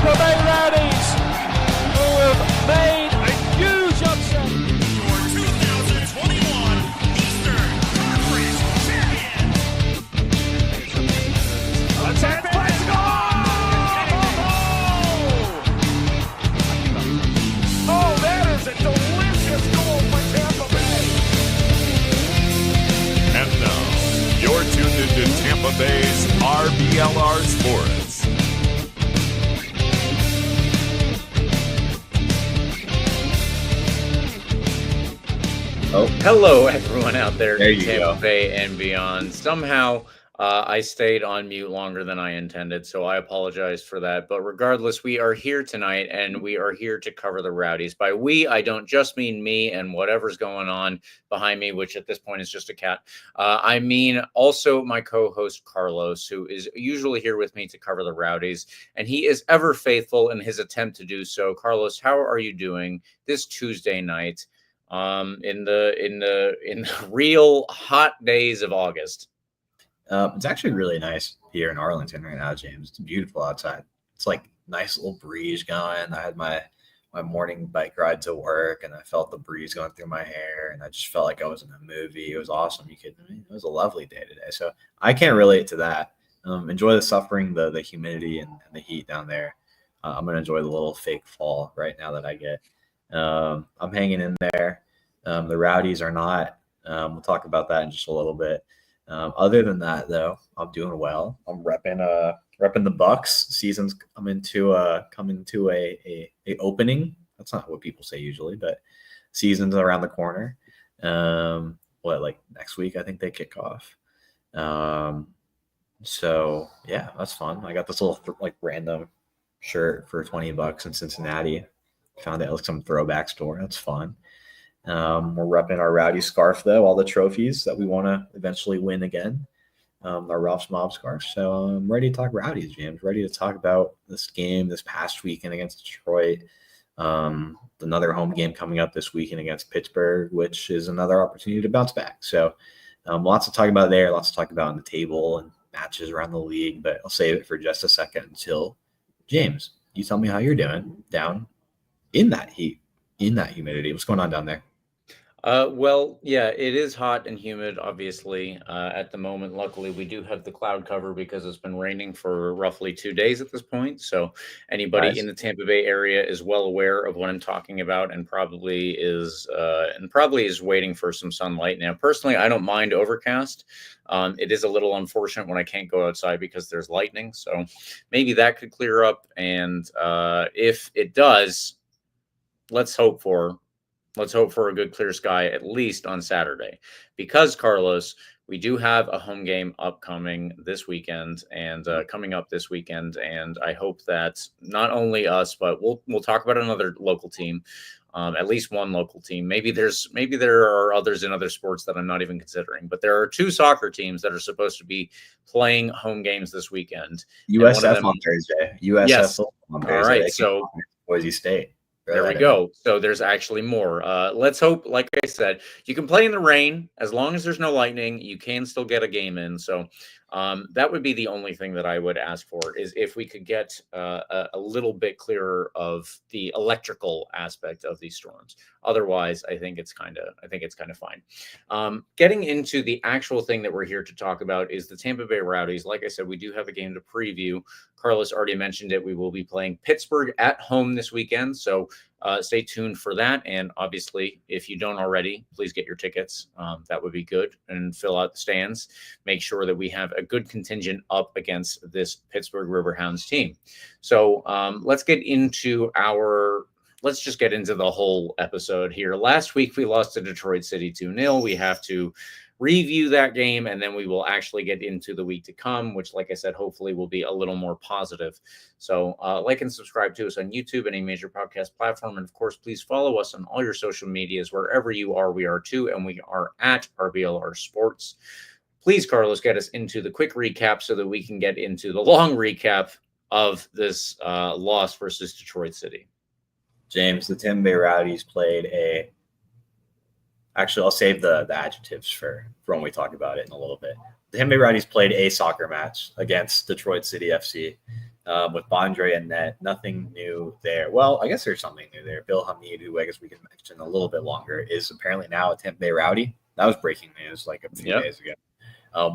Tampa Bay Rowdies, who have made a huge upset. Your 2021 Eastern Conference champion. A 10-point goal! Oh, that is a delicious goal for Tampa Bay. And now, you're tuned into Tampa Bay's RBLR Sports. Oh, hello, everyone out there There in you Tampa go. Bay and beyond. Somehow, I stayed on mute longer than I intended, so I apologize for that. But regardless, we are here tonight, and we are here to cover the Rowdies. By we, I don't just mean me and whatever's going on behind me, which at this point is just a cat. I mean also my co-host, Carlos, who is usually here with me to cover the Rowdies, and he is ever faithful in his attempt to do so. Carlos, how are you doing this Tuesday night? In the real hot days of August. It's actually really nice here in Arlington right now, James. It's beautiful outside. It's like nice little breeze going. I had my morning bike ride to work, and I felt the breeze going through my hair, and I just felt like I was in a movie. It was awesome. You kidding me? It was a lovely day today. So I can't relate to that. Enjoy the suffering, the humidity, and the heat down there. I'm gonna enjoy the little fake fall right now that I get. I'm hanging in there. The Rowdies are not. We'll talk about that in just a little bit. Other than that, though, I'm doing well. I'm repping the Bucks. Season's coming to a opening. That's not what people say usually, but season's around the corner. Like next week? I think they kick off. So yeah, that's fun. I got this little random shirt for $20 in Cincinnati. Found it at some throwback store. That's fun. We're repping our Rowdy scarf, though, all the trophies that we want to eventually win again. Our Ralph's Mob scarf. So I'm ready to talk Rowdies, James. Ready to talk about this game this past weekend against Detroit. Another home game coming up this weekend against Pittsburgh, which is another opportunity to bounce back. So lots to talk about there, lots to talk about on the table and matches around the league. But I'll save it for just a second until, James, you tell me how you're doing down in that heat, in that humidity. What's going on down there? Well, yeah, it is hot and humid, obviously, at the moment. Luckily, we do have the cloud cover because it's been raining for roughly 2 days at this point. So anybody in the Tampa Bay area is well aware of what I'm talking about and probably is waiting for some sunlight. Now, personally, I don't mind overcast. It is a little unfortunate when I can't go outside because there's lightning. So maybe that could clear up. And if it does, let's hope for a good clear sky, at least on Saturday, because Carlos, we do have a home game upcoming this weekend and coming up this weekend. And I hope that not only us, but we'll talk about another local team, at least one local team. Maybe there are others in other sports that I'm not even considering, but there are 2 soccer teams that are supposed to be playing home games this weekend. USF on Thursday. USF yes. on Thursday. All right. So Boise State. There we go. So there's actually more. Let's hope, like I said, you can play in the rain. As long as there's no lightning, you can still get a game in. So that would be the only thing that I would ask for, is if we could get a little bit clearer of the electrical aspect of these storms. Otherwise, I think it's kind of fine. Getting into the actual thing that we're here to talk about is the Tampa Bay Rowdies. Like I said, we do have a game to preview. Carlos already mentioned it. We will be playing Pittsburgh at home this weekend. So stay tuned for that. And obviously, if you don't already, please get your tickets. That would be good. And fill out the stands. Make sure that we have a good contingent up against this Pittsburgh Riverhounds team. So let's just get into the whole episode here. Last week, we lost to Detroit City 2-0. We have to review that game, and then we will actually get into the week to come, which, like I said, hopefully will be a little more positive. So like and subscribe to us on YouTube, any major podcast platform. And of course, please follow us on all your social medias. Wherever you are, we are too. And we are at RBLR Sports. Please, Carlos, get us into the quick recap so that we can get into the long recap of this loss versus Detroit City. James, the Tampa Bay Rowdies played a Actually, I'll save the adjectives for when we talk about it in a little bit. The Tampa Bay Rowdies played a soccer match against Detroit City FC. with Bondre and net. Nothing new there. Well, I guess there's something new there. Bill Hamid, who I guess we can mention a little bit longer, is apparently now a Tampa Bay Rowdy. That was breaking news like a few days ago.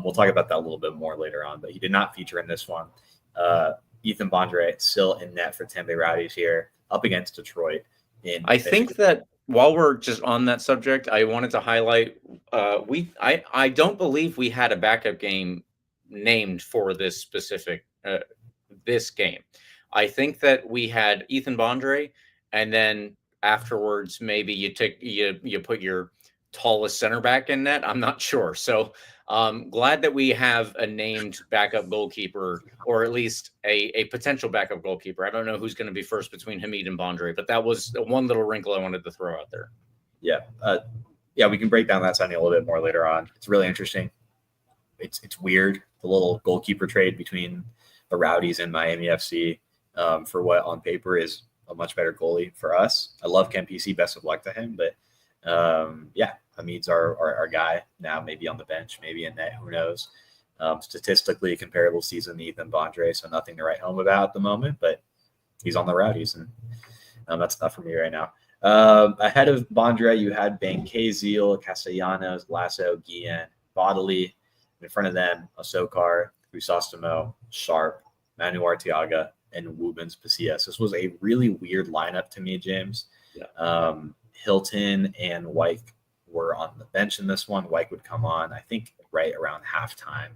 We'll talk about that a little bit more later on, but he did not feature in this one. Ethan Bondre still in net for Tampa Bay Rowdies here, up against Detroit. I think that while we're just on that subject, I wanted to highlight I don't believe we had a backup game named for this specific this game. I think that we had Ethan Bondre, and then afterwards maybe you put your tallest center back in net. I'm not sure. So glad that we have a named backup goalkeeper, or at least a potential backup goalkeeper. I don't know who's going to be first between Hamid and Bondre, but that was one little wrinkle I wanted to throw out there. Yeah. We can break down that signing a little bit more later on. It's really interesting. It's weird, the little goalkeeper trade between the Rowdies and Miami FC for what on paper is a much better goalie for us. I love Kempisi. Best of luck to him. But Hamid's our guy now, maybe on the bench, maybe in net, who knows. Statistically, a comparable season to Ethan Bondre, so nothing to write home about at the moment, but he's on the Rowdies, and that's enough for me right now. Ahead of Bondre, you had Bancaziel, Castellanos, Lasso, Guillen, Bodley. In front of them, Asokar, Crisostamo, Sharp, Manu Arteaga, and Wubens Pasillas. This was a really weird lineup to me, James. Yeah. Hilton and Wyke were on the bench in this one. Wyke would come on, I think, right around halftime.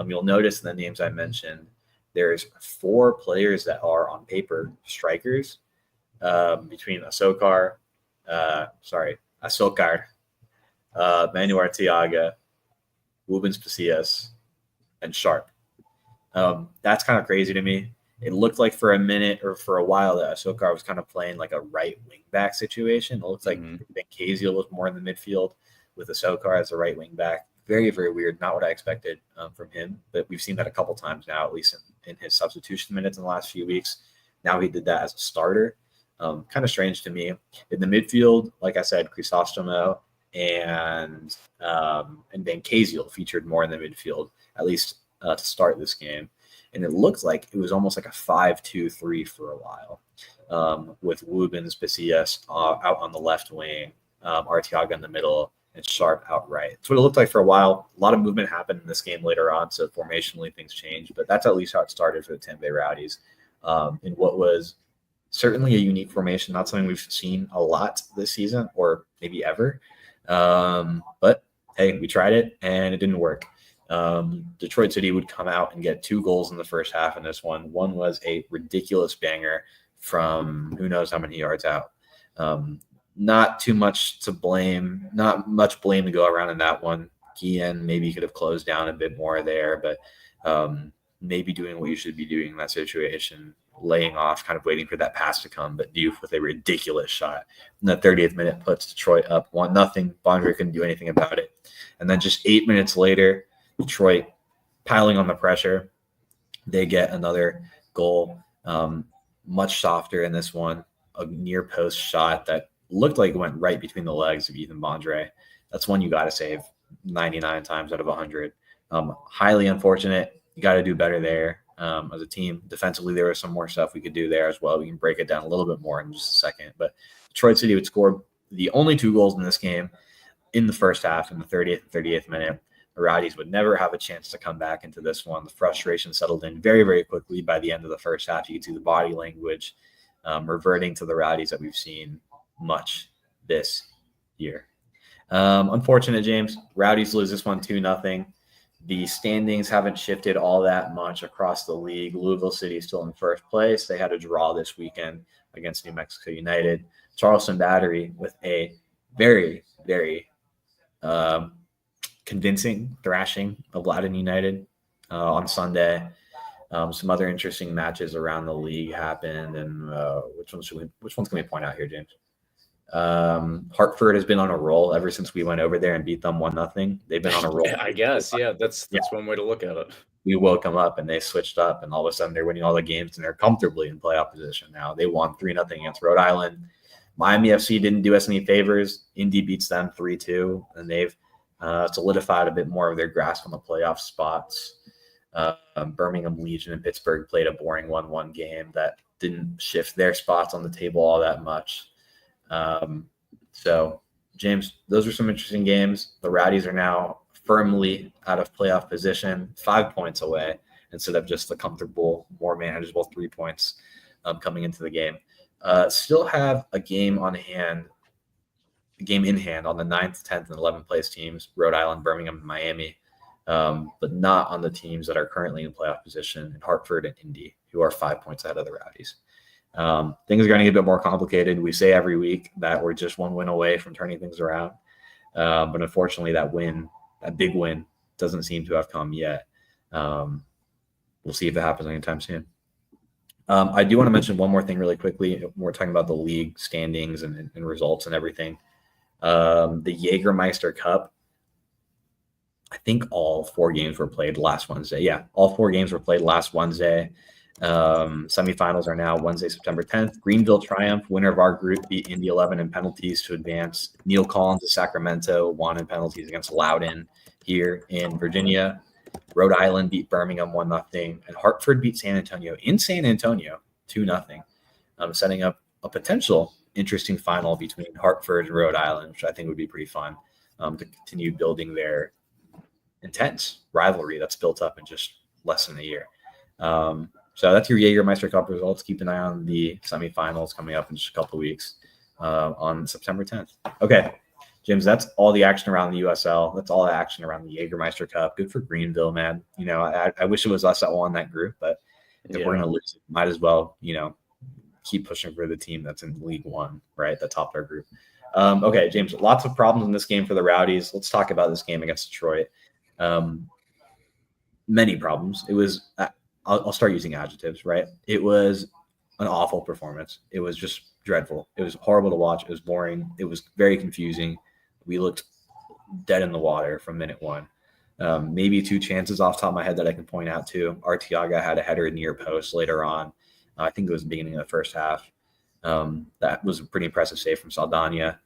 You'll notice in the names I mentioned, there's 4 players that are on paper strikers between Asokar, Manu Arteaga, Wubens Pasillas, and Sharp. That's kind of crazy to me. It looked like for a minute or for a while that Asokar was kind of playing like a right wing back situation. It looks like Bancaziel was more in the midfield with Asokar as a right wing back. Very, very weird. Not what I expected from him, but we've seen that a couple times now, at least in his substitution minutes in the last few weeks. Now he did that as a starter. Kind of strange to me. In the midfield, like I said, Crisostamo and Bancaziel featured more in the midfield, at least to start this game. And it looked like it was almost like a 5-2-3 for a while, with Wubens, Pasillas out on the left wing, Arteaga in the middle, and Sharp outright. That's what it looked like for a while. A lot of movement happened in this game later on, so formationally things changed. But that's at least how it started for the Tampa Bay Rowdies in what was certainly a unique formation, not something we've seen a lot this season or maybe ever. But, hey, we tried it, and it didn't work. Detroit City would come out and get 2 goals in the first half in this one. One was a ridiculous banger from who knows how many yards out. Not too much to blame, not much blame to go around in that one. Guillen maybe could have closed down a bit more there, but maybe doing what you should be doing in that situation, laying off, kind of waiting for that pass to come, but Diouf with a ridiculous shot. In the 30th minute puts Detroit up 1-0. Bondre couldn't do anything about it. And then just 8 minutes later, Detroit piling on the pressure. They get another goal, much softer in this one, a near post shot that looked like it went right between the legs of Ethan Bondre. That's one you got to save 99 times out of 100. Highly unfortunate. You got to do better there as a team. Defensively, there was some more stuff we could do there as well. We can break it down a little bit more in just a second. But Detroit City would score the only 2 goals in this game in the first half in the 30th and 38th minute. The Rowdies would never have a chance to come back into this one. The frustration settled in very, very quickly by the end of the first half. You could see the body language reverting to the Rowdies that we've seen much this year. Unfortunate, James. Rowdies lose this one 2-0. The standings haven't shifted all that much across the league. Louisville City is still in first place. They had a draw this weekend against New Mexico United. Charleston Battery with a very, very convincing thrashing of Loudoun United on Sunday. Some other interesting matches around the league happened, and which ones can we point out here, James? Hartford has been on a roll ever since we went over there and beat them 1-0. They've been on a roll. I guess, yeah, that's one way to look at it. We woke them up and they switched up, and all of a sudden they're winning all the games and they're comfortably in playoff position now. They won 3-0 against Rhode Island. Miami FC didn't do us any favors. Indy beats them 3-2, and they've solidified a bit more of their grasp on the playoff spots. Birmingham Legion and Pittsburgh played a boring 1-1 game that didn't shift their spots on the table all that much. So, James, those are some interesting games. The Rowdies are now firmly out of playoff position, 5 points away, instead of just the comfortable, more manageable 3 points coming into the game. Still have a game in hand on the 9th, 10th, and 11th place teams, Rhode Island, Birmingham, and Miami, but not on the teams that are currently in playoff position, Hartford and Indy, who are 5 points ahead of the Rowdies. Things are going to get a bit more complicated. We say every week that we're just one win away from turning things around. But unfortunately, that big win, doesn't seem to have come yet. We'll see if it happens anytime soon. I do want to mention one more thing really quickly. We're talking about the league standings and results and everything. The Jägermeister Cup, I think all 4 games were played last Wednesday. Yeah, all 4 games were played last Wednesday. Semifinals are now Wednesday, September 10th. Greenville Triumph, winner of our group, beat Indy 11 in penalties to advance. Neil Collins of Sacramento won in penalties against Loudoun here in Virginia. Rhode Island beat Birmingham 1-0, and Hartford beat San Antonio in San Antonio 2-0, setting up a potential interesting final between Hartford and Rhode Island, which I think would be pretty fun to continue building their intense rivalry that's built up in just less than a year. So that's your Jägermeister Cup results. Keep an eye on the semifinals coming up in just a couple of weeks on September 10th. Okay, James, that's all the action around the USL. That's all the action around the Jägermeister Cup. Good for Greenville, man. You know, I wish it was us that won that group, but if we're going to lose, might as well, keep pushing for the team that's in League One, right? That topped our group. Okay, James, lots of problems in this game for the Rowdies. Let's talk about this game against Detroit. Many problems. It was I'll start using adjectives, right? It was an awful performance. It was just dreadful. It was horrible to watch. It was boring. It was very confusing. We looked dead in the water from minute 1. Maybe 2 chances off the top of my head that I can point out to. Arteaga had a header near post later on. I think it was the beginning of the first half. That was a pretty impressive save from Saldana.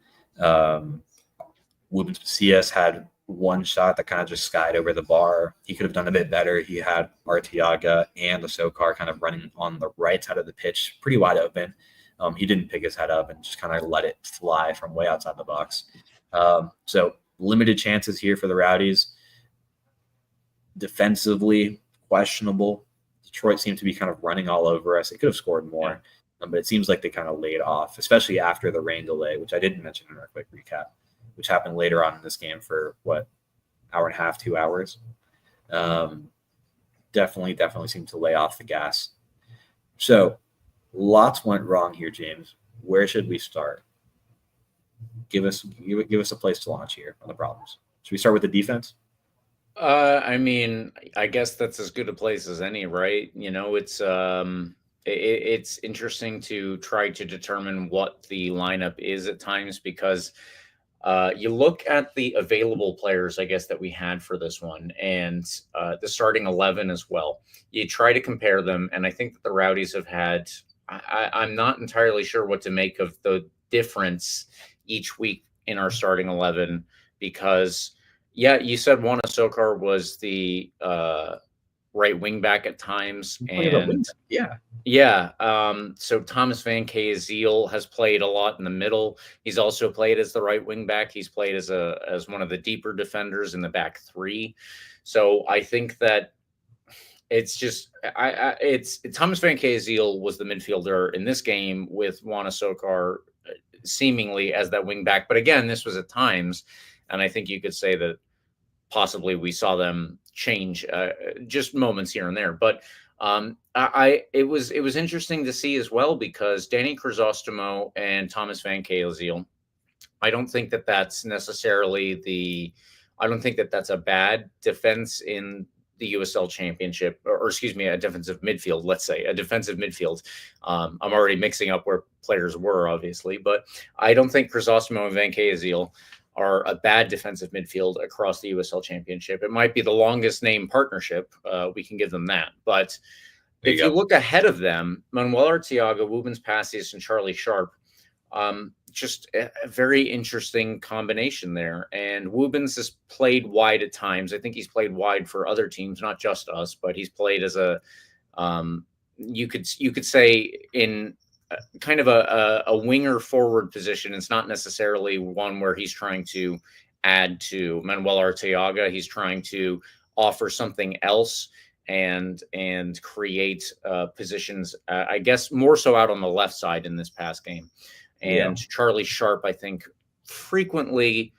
Macias had one shot that kind of just skied over the bar. He could have done a bit better. He had Arteaga and the Sokar kind of running on the right side of the pitch, pretty wide open. He didn't pick his head up and just kind of let it fly from way outside the box. So limited chances here for the Rowdies. Defensively, questionable. Detroit seemed to be kind of running all over us. They could have scored more, but it seems like they kind of laid off, especially after the rain delay, which I didn't mention in our quick recap, which happened later on in this game for hour and a half, 2 hours. Definitely seemed to lay off the gas. So lots went wrong here, James. Where should we start? Give us a place to launch here on the problems. Should we start with the defense? I mean, I guess that's as good a place as any, right? It's interesting to try to determine what the lineup is at times because you look at the available players, I guess, that we had for this one and the starting 11 as well. You try to compare them, and I think that the Rowdies have had I'm not entirely sure what to make of the difference each week in our starting 11 because, you said Wana Sokar was the right wing back at times. And so Thomas Van Kaziel has played a lot in the middle. He's also played as the right wing back. He's played as one of the deeper defenders in the back 3. So I think that it's just it's Thomas Van Kaziel was the midfielder in this game with Wana Sokar seemingly as that wing back. But again, this was at times, and I think you could say that possibly we saw them change just moments here and there. But it was interesting to see as well because Danny Crisostomo and Thomas Van Kaziel, I don't think that that's necessarily I don't think that that's a bad defense in the USL Championship, or excuse me, a defensive midfield, let's say, a defensive midfield. I'm already mixing up where players were, obviously, but I don't think Crisostomo and Van Kaziel are a bad defensive midfield across the USL Championship. It might be the longest name partnership. We can give them that. But if you look ahead of them, Manuel Arteaga, Wubens Passius, and Charlie Sharp, just a very interesting combination there. And Woobens has played wide at times. I think he's played wide for other teams, not just us, but he's played as a you could say in kind of a winger forward position. It's not necessarily one where he's trying to add to Manuel Arteaga. He's trying to offer something else and create positions, I guess, more so out on the left side in this past game. And Charlie Sharp, I think, frequently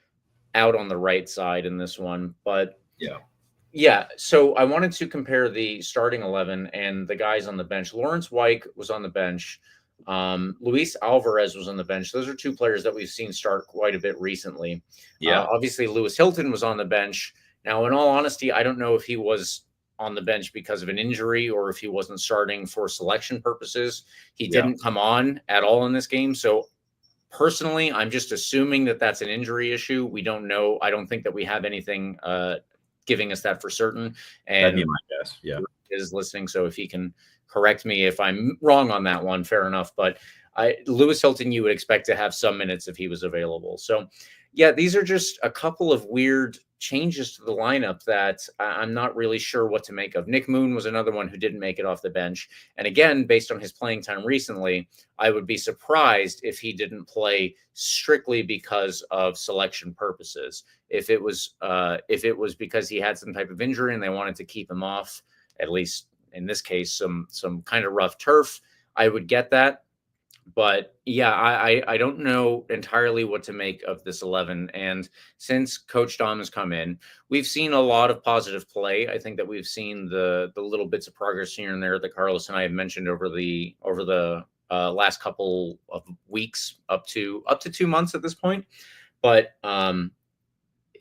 out on the right side in this one. But yeah. So I wanted to compare the starting 11 and the guys on the bench. Lawrence Weick was on the bench. Luis Alvarez was on the bench. Those are two players that we've seen start quite a bit recently. Obviously, Lewis Hilton was on the bench. Now, in all honesty, I don't know if he was on the bench because of an injury or if he wasn't starting for selection purposes. He didn't come on at all in this game. So personally, I'm just assuming that that's an injury issue. We don't know. I don't think that we have anything giving us that for certain. And that'd be my guess. Yeah. Is listening. So if he can correct me if I'm wrong on that one, fair enough. But Lewis Hilton, you would expect to have some minutes if he was available. So yeah, these are just a couple of weird changes to the lineup that I'm not really sure what to make of. Nick Moon was another one who didn't make it off the bench. And again, based on his playing time recently, I would be surprised if he didn't play strictly because of selection purposes. If it was because he had some type of injury and they wanted to keep him off, at least in this case, some kind of rough turf, I would get that. But yeah, I don't know entirely what to make of this 11. And since Coach Dom has come in, we've seen a lot of positive play. I think that we've seen the little bits of progress here and there that Carlos and I have mentioned over the last couple of weeks, up to 2 months at this point. But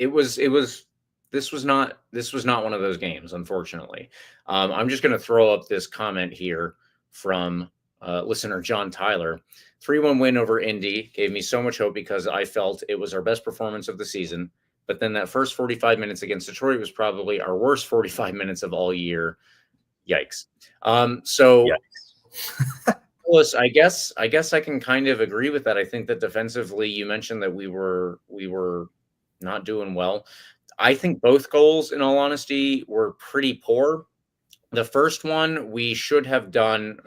this was not one of those games, unfortunately. I'm just going to throw up this comment here from listener John Tyler. 3-1 win over Indy gave me so much hope because I felt it was our best performance of the season. But then that first 45 minutes against Detroit was probably our worst 45 minutes of all year. Yikes. Yikes. I guess I can kind of agree with that. I think that defensively, you mentioned that we were not doing well. I think both goals, in all honesty, were pretty poor. The first one we should have done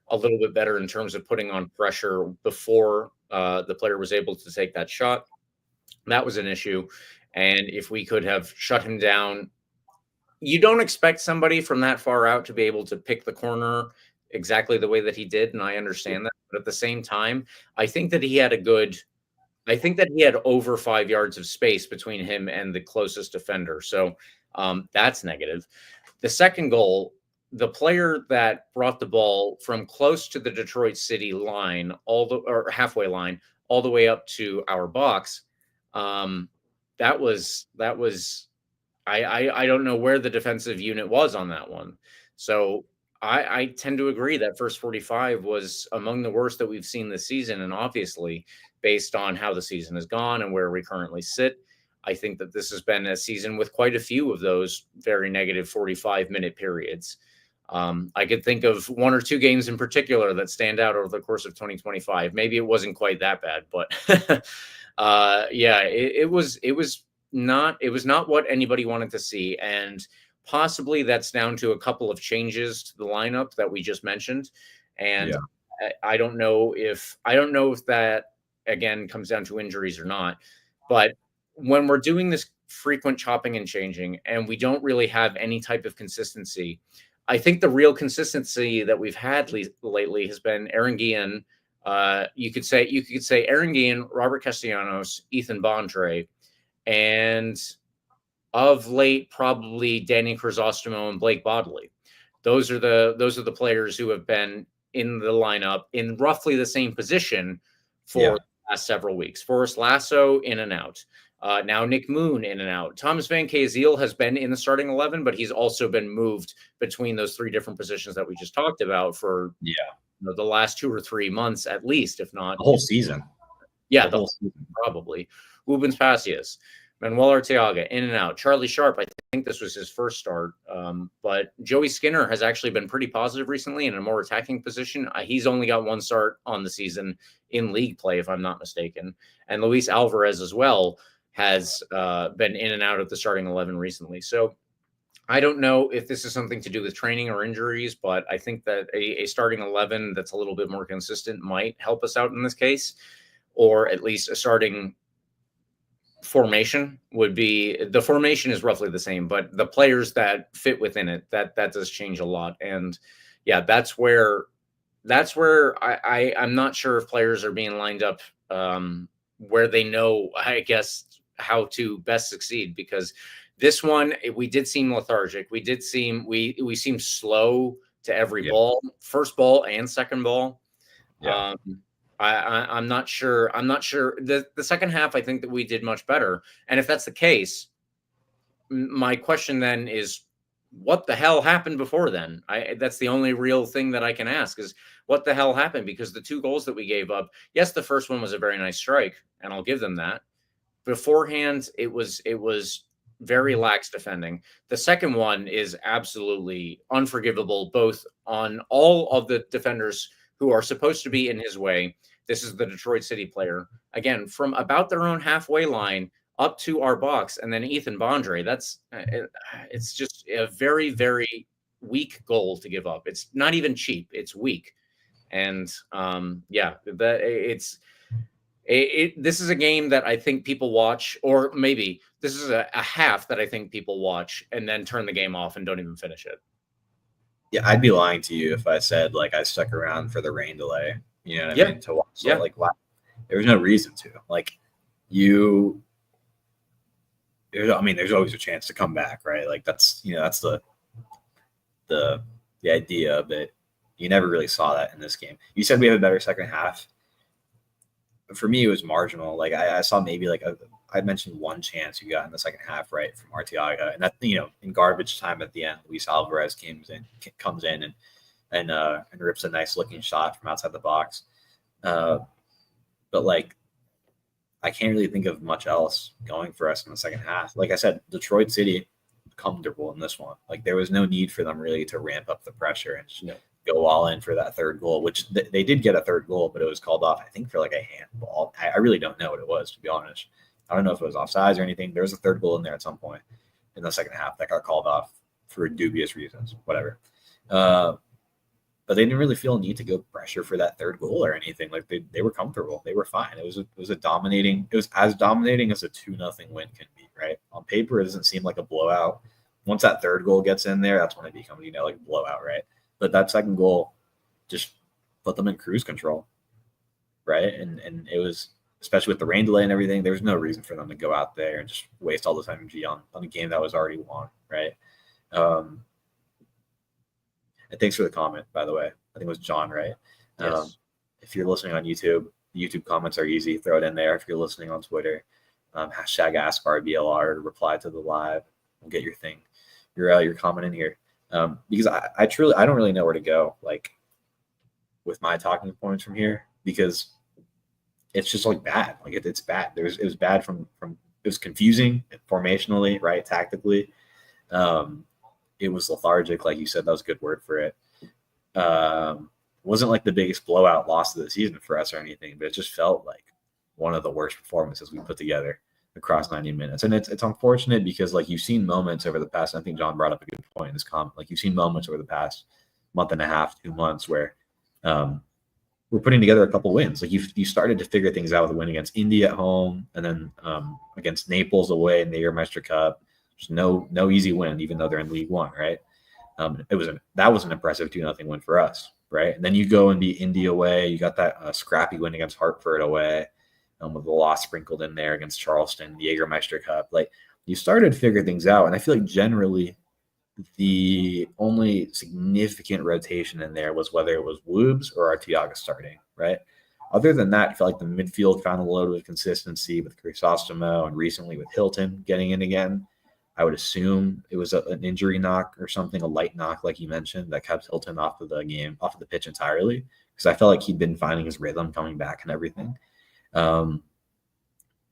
a little bit better in terms of putting on pressure before the player was able to take that shot. That was an issue. And if we could have shut him down, you don't expect somebody from that far out to be able to pick the corner exactly the way that he did. And I understand that. But at the same time, I think that he had over 5 yards of space between him and the closest defender. So that's negative. The second goal, the player that brought the ball from close to the Detroit City line, halfway line, all the way up to our box, that was. I don't know where the defensive unit was on that one. So I tend to agree that first 45 was among the worst that we've seen this season, and obviously, based on how the season has gone and where we currently sit, I think that this has been a season with quite a few of those very negative 45-minute periods. I could think of one or two games in particular that stand out over the course of 2025. Maybe it wasn't quite that bad, but it was not what anybody wanted to see. And possibly that's down to a couple of changes to the lineup that we just mentioned. And I don't know if that again comes down to injuries or not, but when we're doing this frequent chopping and changing and we don't really have any type of consistency, I think the real consistency that we've had lately has been Aaron Guillen. You could say Aaron Guillen, Robert Castellanos, Ethan Bondre, and of late probably Danny Crisostomo and Blake Bodley. Those are the players who have been in the lineup in roughly the same position for the last several weeks. Forrest Lasso in and out. Now Nick Moon in and out. Thomas Van Kazeel has been in the starting 11, but he's also been moved between those three different positions that we just talked about for the last 2 or 3 months at least, if not the whole season. Yeah, the whole season probably. Woobens Passius. Manuel Arteaga, in and out. Charlie Sharp, I think this was his first start. But Joey Skinner has actually been pretty positive recently in a more attacking position. He's only got one start on the season in league play, if I'm not mistaken. And Luis Alvarez as well has been in and out of the starting 11 recently. So I don't know if this is something to do with training or injuries, but I think that a starting 11 that's a little bit more consistent might help us out in this case, or at least a starting formation would be. The formation is roughly the same, but the players that fit within it, that does change a lot. And yeah, that's where I'm not sure if players are being lined up where they know, I guess, how to best succeed, because this one, we did seem lethargic. We seemed slow to every ball, first ball and second ball. Yeah. I'm not sure. The second half, I think that we did much better. And if that's the case, my question then is, what the hell happened before then? That's the only real thing that I can ask is, what the hell happened? Because the 2 goals that we gave up, yes, the first one was a very nice strike, and I'll give them that. Beforehand, it was very lax defending. The second one is absolutely unforgivable, both on all of the defenders who are supposed to be in his way. This is the Detroit City player, again, from about their own halfway line up to our box, and then Ethan Bondre. It's just a very, very weak goal to give up. It's not even cheap. It's weak. And this is a game that I think people watch, or maybe this is a half that I think people watch and then turn the game off and don't even finish it. Yeah, I'd be lying to you if I said like I stuck around for the rain delay. You know what I mean? To watch. So, like, there was no reason to. Like, there's always a chance to come back, right? Like that's the idea of it. You never really saw that in this game. You said we have a better second half. For me, it was marginal. Like I saw maybe I mentioned one chance you got in the second half, right, from Arteaga, and that in garbage time at the end, Luis Alvarez comes in and rips a nice looking shot from outside the box. But like, I can't really think of much else going for us in the second half. Like I said, Detroit City comfortable in this one. Like there was no need for them really to ramp up the pressure and just go all in for that third goal, which they did get a third goal, but it was called off, I think, for like a handball. I really don't know what it was, to be honest. I don't know if it was offsides or anything. There was a third goal in there at some point in the second half that got called off for dubious reasons, whatever. But they didn't really feel a need to go pressure for that third goal or anything. Like they were comfortable. They were fine. It was as dominating as a 2-0 win can be, right? On paper, it doesn't seem like a blowout. Once that third goal gets in there, that's when it becomes, like a blowout, right? But that second goal just put them in cruise control, right? And it was, especially with the rain delay and everything, there was no reason for them to go out there and just waste all this energy on a game that was already won, right? And thanks for the comment, by the way. I think it was John, right? Yes. If you're listening on YouTube, the YouTube comments are easy. Throw it in there. If you're listening on Twitter, hashtag ask RBLR, reply to the live. We'll get your thing, your comment in here. Because I don't really know where to go, like, with my talking points from here, because it's just like bad. Like it's bad. It was bad from it was confusing formationally, right? Tactically. It was lethargic, like you said. That was a good word for it. Wasn't like the biggest blowout loss of the season for us or anything, but it just felt like one of the worst performances we put together across 90 minutes. And it's unfortunate because, like, you've seen moments over the past, I think John brought up a good point in this comment, like you've seen moments over the past month and a half, 2 months where we're putting together a couple wins. Like you started to figure things out with a win against India at home, and then against Naples away in the Jägermeister Cup. There's no easy win, even though they're in League One, right? That was an impressive 2-0 win for us, right? And then you go and beat India away. You got that scrappy win against Hartford away, with the loss sprinkled in there against Charleston, the Jägermeister Cup. Like, you started to figure things out, and I feel like generally the only significant rotation in there was whether it was Woobs or Arteaga starting, right? Other than that, I feel like the midfield found a load of consistency with Crisostomo and recently with Hilton getting in again. I would assume it was an injury knock or something, a light knock, like you mentioned, that kept Hilton off of the pitch entirely, because I felt like he'd been finding his rhythm coming back and everything.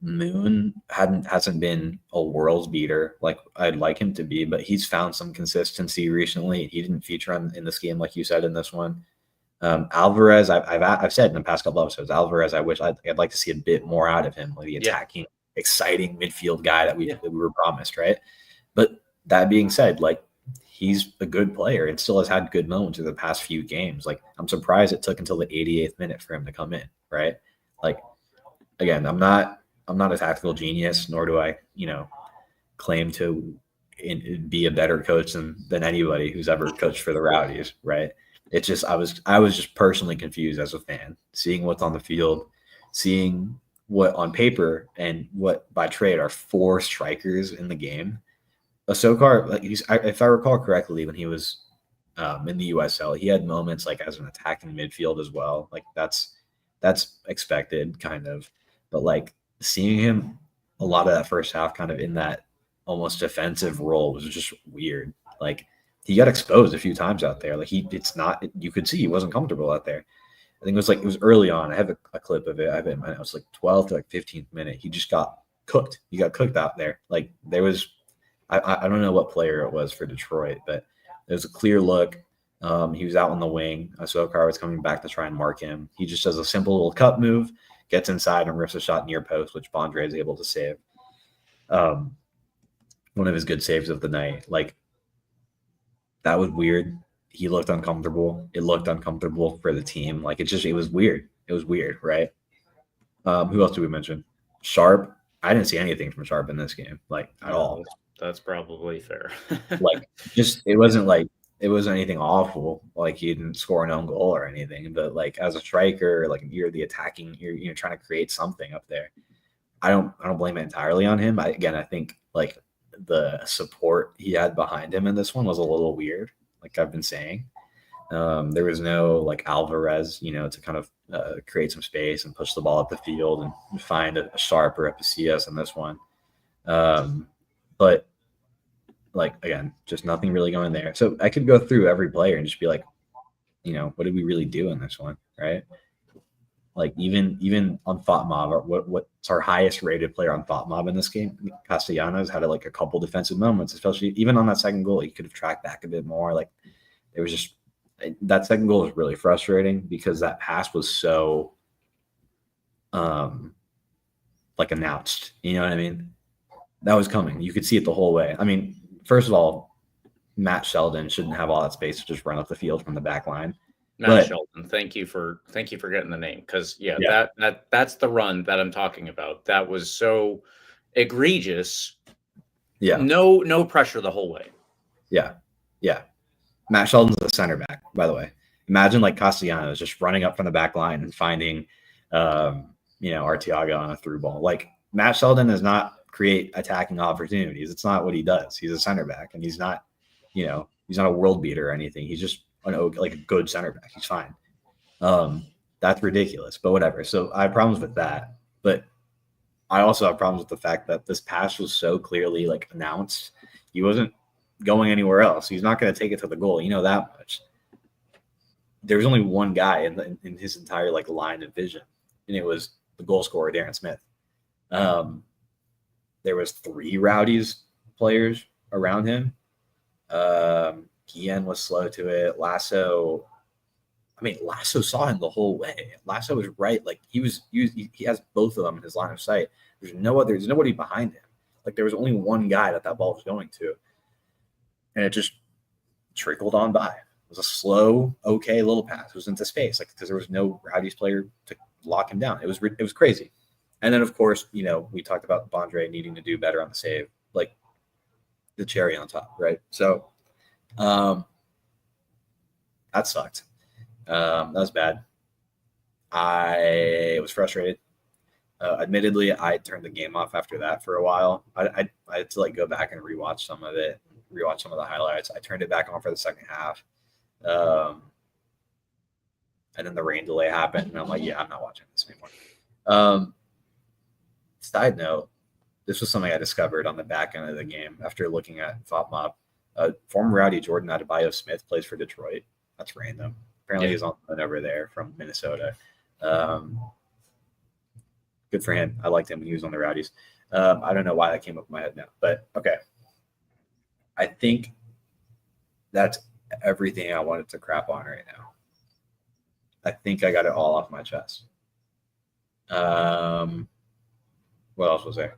Moon hasn't been a world's beater like I'd like him to be, but he's found some consistency recently. He didn't feature in this game like you said in this one. Alvarez, I've said in the past couple episodes, Alvarez, I'd like to see a bit more out of him, like the attacking, exciting midfield guy that we were promised, right? But that being said, like he's a good player and still has had good moments in the past few games. Like I'm surprised it took until the 88th minute for him to come in, right? Like again, I'm not a tactical genius, nor do I, claim to be a better coach than anybody who's ever coached for the Rowdies, right? It's just I was just personally confused as a fan, seeing what's on the field, seeing what on paper and what by trade are 4 strikers in the game. Ahsokar, like if I recall correctly, when he was in the USL, he had moments like as an attacking midfield as well. Like that's expected, kind of, but like seeing him a lot of that first half kind of in that almost defensive role was just weird. Like he got exposed a few times out there. Like you could see he wasn't comfortable out there. I think it was early on. I have a clip of it. It was like 12th to like 15th minute. He just got cooked. He got cooked out there. Like there was, I don't know what player it was for Detroit, but there was a clear look. He was out on the wing. Ahsokar was coming back to try and mark him. He just does a simple little cut move, gets inside and rips a shot near post, which Bondre is able to save. One of his good saves of the night. Like that was weird. He looked uncomfortable. It looked uncomfortable for the team. Like it was weird. It was weird, right? Who else did we mention? Sharp. I didn't see anything from Sharp in this game, like at all. That's probably fair. Like it wasn't anything awful. Like he didn't score an own goal or anything, but like as a striker, like you're the attacking, you're trying to create something up there. I don't blame it entirely on him. I think like the support he had behind him in this one was a little weird. Like I've been saying, there was no like Alvarez, to kind of create some space and push the ball up the field and find a Sharp or a Pasillas in this one. But like, again, just nothing really going there. So I could go through every player and just be like, what did we really do in this one? Right. Like even on FOTMob, what's our highest rated player on FOTMob in this game? Castellanos had a couple defensive moments, especially even on that second goal. He could have tracked back a bit more. Like there was just that second goal was really frustrating because that pass was so announced. You know what I mean? That was coming. You could see it the whole way. I mean, first of all, Matt Sheldon shouldn't have all that space to just run up the field from the back line. Matt Sheldon, thank you for getting the name, because that's the run that I'm talking about. That was so egregious. Yeah. No pressure the whole way. Yeah. Yeah. Matt Sheldon's a center back, by the way. Imagine like Castellanos just running up from the back line and finding Arteaga on a through ball. Like Matt Sheldon does not create attacking opportunities. It's not what he does. He's a center back and he's not a world beater or anything. He's just like a good center back. He's fine. That's ridiculous, but whatever. So I have problems with that, but I also have problems with the fact that this pass was so clearly like announced. He wasn't going anywhere else. He's not going to take it to the goal. That much. There was only one guy in his entire like line of vision, and it was the goal scorer, Darren Smith. There was 3 Rowdies players around him. Guillen was slow to it. Lasso saw him the whole way. Lasso was right. Like he has both of them in his line of sight. There's nobody behind him. Like there was only one guy that ball was going to. And it just trickled on by. It was a slow, okay little pass. It was into space, like because there was no Rowdies player to lock him down. It was crazy. And then of course, we talked about Bondre needing to do better on the save, like the cherry on top, right? So that sucked. That was bad. I was frustrated. Admittedly, I turned the game off after that for a while. I had to like go back and rewatch some of it, rewatch some of the highlights. I turned it back on for the second half. And then the rain delay happened, and I'm like, yeah, I'm not watching this anymore. Side note, this was something I discovered on the back end of the game after looking at FOTMob. Former Rowdy Jordan Adebayo Smith plays for Detroit. That's random. Apparently he's on loan over there from Minnesota. Good for him. I liked him when he was on the Rowdies. I don't know why that came up in my head now, but okay. I think that's everything I wanted to crap on right now. I think I got it all off my chest. What else was there?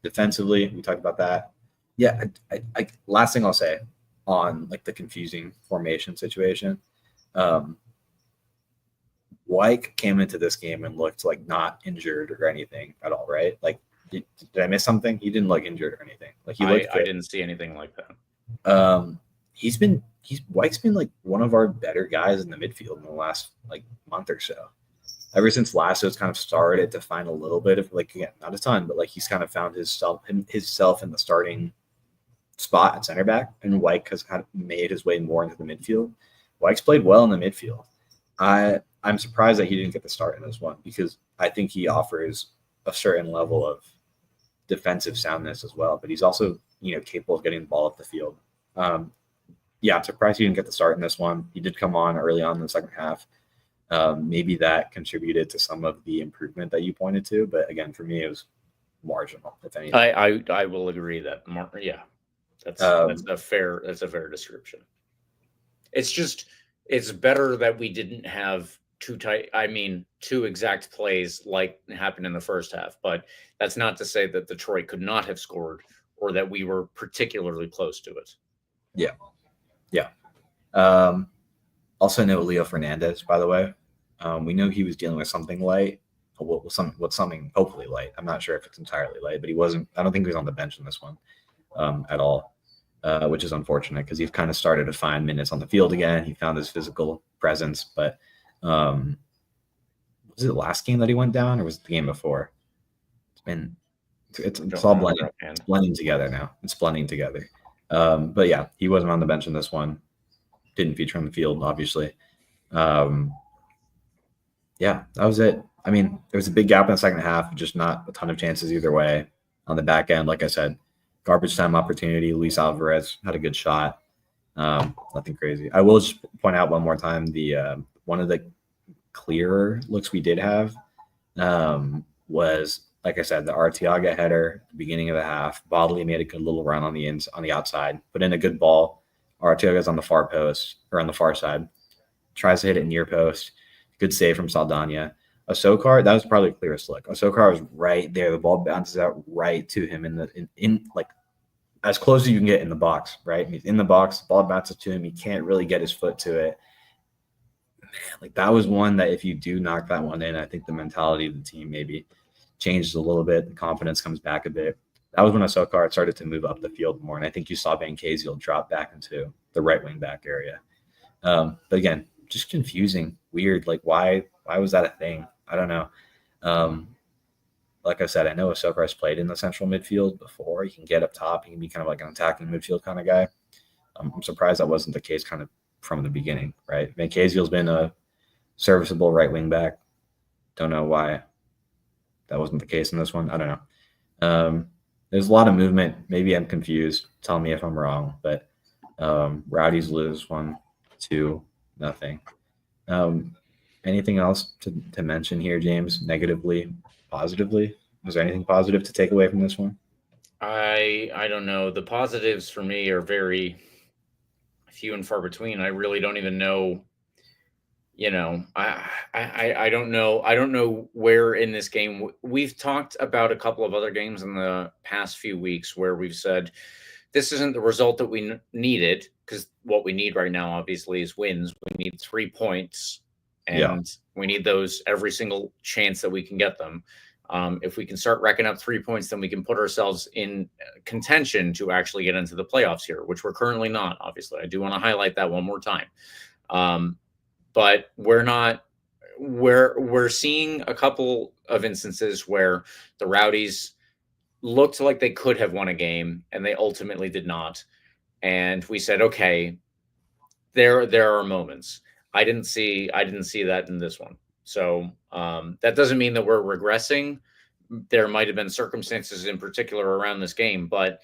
Defensively, we talked about that. Yeah, I last thing I'll say on like the confusing formation situation. Wyke came into this game and looked like not injured or anything at all, right? Like, did I miss something? He didn't look injured or anything. Like he looked. I didn't see anything like that. Wyke's been like one of our better guys in the midfield in the last like month or so. Ever since Lasso's kind of started to find a little bit of like, again, not a ton, but like he's kind of found himself in the starting spot at center back, and Wyke has kind of made his way more into the midfield. Wyke's played well in the midfield. I'm surprised that he didn't get the start in this one because I think he offers a certain level of defensive soundness as well, but he's also, capable of getting the ball up the field. Yeah, I'm surprised he didn't get the start in this one. He did come on early on in the second half. Maybe that contributed to some of the improvement that you pointed to, but again, for me, it was marginal, if anything. I will agree that, yeah, that's a fair description. It's better that we didn't have two exact plays like happened in the first half, but that's not to say that Detroit could not have scored or that we were particularly close to it. Yeah. Also know Leo Fernandez, by the way. We know he was dealing with something light, something hopefully light. I'm not sure if it's entirely light, but I don't think he was on the bench in this one at all, which is unfortunate because he's kind of started to find minutes on the field again. He found his physical presence, but was it the last game that he went down, or was it the game before? It's all blending. It's blending together now. It's blending together. But yeah, he wasn't on the bench in this one. Didn't feature on the field, obviously. Yeah, that was it. I mean, there was a big gap in the second half, just not a ton of chances either way. On the back end, like I said, garbage time opportunity. Luis Alvarez had a good shot. Nothing crazy. I will just point out one more time, the one of the clearer looks we did have was, like I said, the Arteaga header at the beginning of the half. Bodley made a good little run on the outside, put in a good ball. Arteaga's on the far post, or on the far side. Tries to hit it near post. Good save from Saldana. Osokar, that was probably the clearest look. Osokar was right there. The ball bounces out right to him in like as close as you can get in the box, right? He's in the box, the ball bounces to him. He can't really get his foot to it. Man, like that was one that if you do knock that one in, I think the mentality of the team maybe changes a little bit. The confidence comes back a bit. That was when Osokar started to move up the field more, and I think you saw Van Kaziel drop back into the right wing back area. But again, just confusing, weird. Like why was that a thing? I don't know. Like I said, I know Osokar has played in the central midfield before. He can get up top. He can be kind of like an attacking midfield kind of guy. I'm surprised that wasn't the case kind of from the beginning, right? Van Kaziel's been a serviceable right wing back. Don't know why that wasn't the case in this one. I don't know. There's a lot of movement. Maybe I'm confused. Tell me if I'm wrong. But Rowdies lose 1-2, nothing. Anything else to mention here, James? Negatively, positively? Was there anything positive to take away from this one? I don't know. The positives for me are very few and far between. I really don't even know. I don't know. I don't know where in this game. We've talked about a couple of other games in the past few weeks where we've said this isn't the result that we needed, because what we need right now, obviously, is wins. We need 3 points, and we need those every single chance that we can get them. If we can start racking up 3 points, then we can put ourselves in contention to actually get into the playoffs here, which we're currently not, obviously. I do want to highlight that one more time. But we're not. We're seeing a couple of instances where the Rowdies looked like they could have won a game and they ultimately did not. And we said, okay, there are moments. I didn't see that in this one. So that doesn't mean that we're regressing. There might have been circumstances in particular around this game, but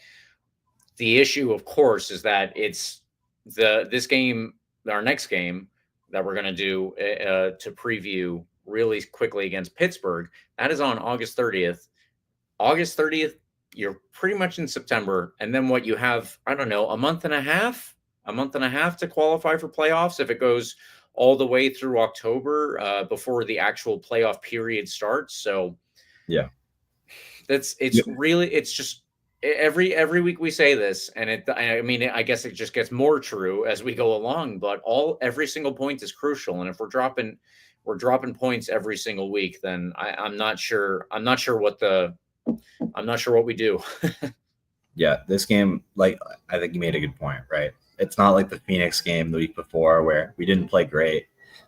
the issue, of course, is that it's this game, our next game that we're going to do to preview really quickly against Pittsburgh. That is on August 30th. August 30th, you're pretty much in September. And then what you have, I don't know, a month and a half to qualify for playoffs if it goes all the way through October before the actual playoff period starts. So yeah, it's just every week we say this, and I guess it just gets more true as we go along, but every single point is crucial. And if we're dropping points every single week, then I'm not sure what we do. Yeah, this game, like, I think you made a good point, right? It's not like the Phoenix game the week before where we didn't play great,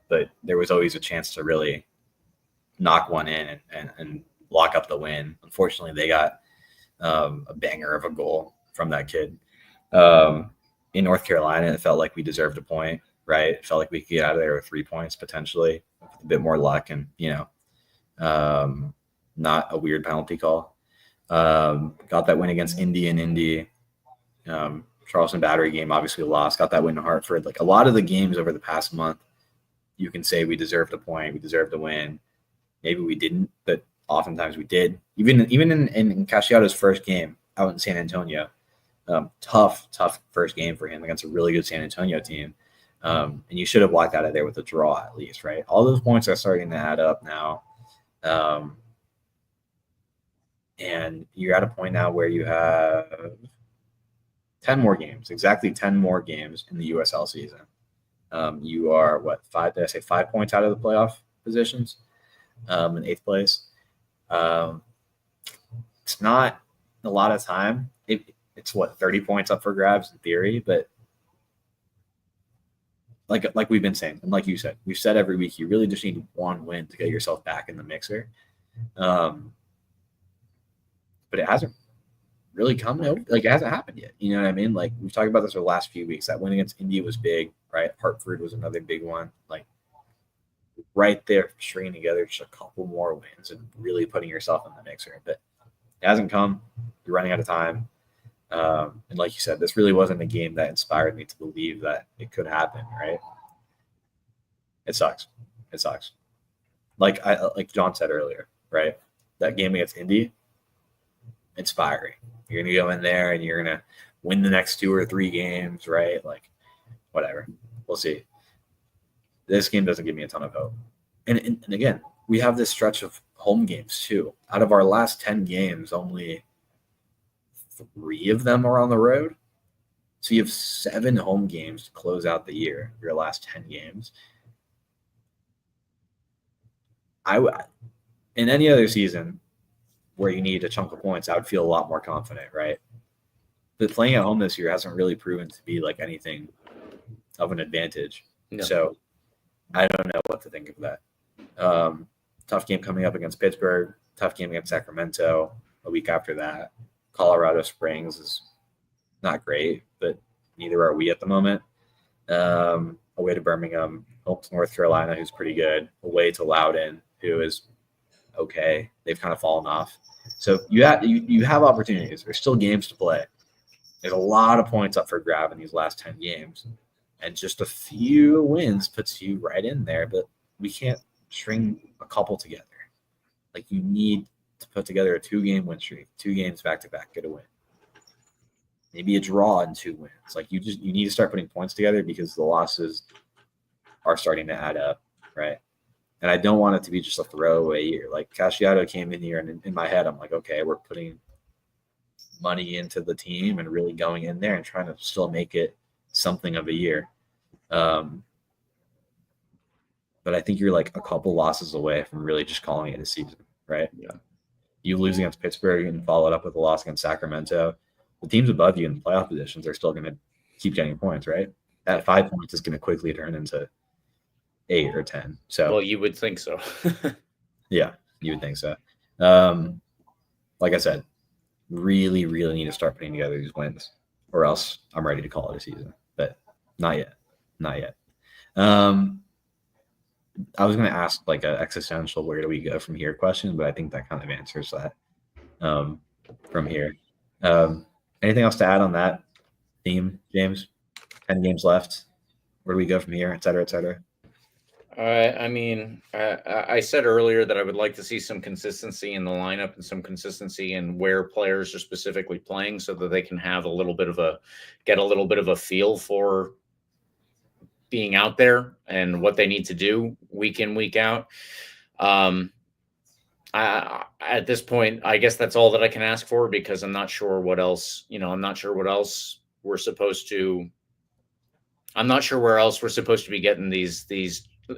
but there was always a chance to really knock one in and lock up the win. Unfortunately, they got a banger of a goal from that kid. In North Carolina, it felt like we deserved a point, right? It felt like we could get out of there with 3 points potentially, with a bit more luck and, not a weird penalty call. Got that win against Indy in Indy. Charleston Battery game, obviously lost. Got that win in Hartford. Like, a lot of the games over the past month, you can say we deserved a point, we deserved a win. Maybe we didn't, but oftentimes we did. Even in Casciato's first game out in San Antonio, tough first game for him against a really good San Antonio team. And you should have walked out of there with a draw at least, right? All those points are starting to add up now. And you're at a point now where you have 10 more games, exactly 10 more games in the USL season. You are, 5 points out of the playoff positions, in 8th place. It's not a lot of time. It's 30 points up for grabs in theory, but like we've been saying, and like you said, we've said every week, you really just need one win to get yourself back in the mixer. But it hasn't really come out. Like, it hasn't happened yet. You know what I mean? Like, we've talked about this for the last few weeks. That win against Indy was big, right? Hartford was another big one. Like, right there, stringing together just a couple more wins and really putting yourself in the mixer. But it hasn't come. You're running out of time. And like you said, this really wasn't a game that inspired me to believe that it could happen, right? It sucks. It sucks. Like John said earlier, right? That game against Indy, inspiring. You're going to go in there and you're going to win the next 2 or 3 games, right? Like, whatever. We'll see. This game doesn't give me a ton of hope. And again, we have this stretch of home games too. Out of our last 10 games, only 3 of them are on the road. So you have 7 home games to close out the year, your last 10 games. In any other season where you need a chunk of points, I would feel a lot more confident, right? But playing at home this year hasn't really proven to be like anything of an advantage. No. So I don't know what to think of that. Tough game coming up against Pittsburgh, tough game against Sacramento a week after that. Colorado Springs is not great, but neither are we at the moment. Away to Birmingham, home to North Carolina, who's pretty good. Away to Loudoun, who is okay. They've kind of fallen off. So you have opportunities. There's still games to play. There's a lot of points up for grab in these last 10 games. And just a few wins puts you right in there, but we can't string a couple together. Like, you need to put together a 2-game win streak, 2 games back-to-back, get a win. Maybe a draw and 2 wins. Like, you need to start putting points together because the losses are starting to add up, right? And I don't want it to be just a throwaway year. Like, Casciato came in here, and in my head, I'm like, okay, we're putting money into the team and really going in there and trying to still make it something of a year. But I think you're like a couple losses away from really just calling it a season, right? Yeah. You lose against Pittsburgh and follow it up with a loss against Sacramento. The teams above you in playoff positions are still going to keep getting points, right? That 5 points is going to quickly turn into 8 or 10. So, well, you would think so. Yeah, you would think so. Like I said, really, really need to start putting together these wins, or else I'm ready to call it a season. But not yet. Not yet. I was going to ask like an existential where do we go from here question, but I think that kind of answers that from here. Anything else to add on that theme, James? 10 games left. Where do we go from here, et cetera, et cetera? I mean, I said earlier that I would like to see some consistency in the lineup and some consistency in where players are specifically playing, so that they can have get a little bit of a feel for being out there and what they need to do week in, week out. At this point, I guess that's all that I can ask for, because I'm not sure what else. I'm not sure what else we're supposed to. I'm not sure where else we're supposed to be getting these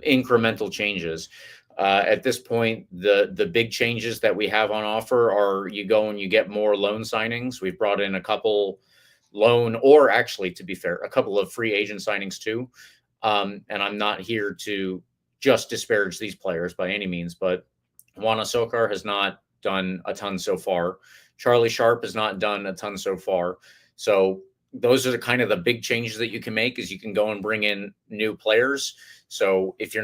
incremental changes. At this point, the big changes that we have on offer are you go and you get more loan signings. We've brought in a couple loan, or actually, to be fair, a couple of free agent signings too. And I'm not here to just disparage these players by any means, but Juana Sokar has not done a ton so far. Charlie Sharp has not done a ton so far. So those are the kind of the big changes that you can make, is you can go and bring in new players. So if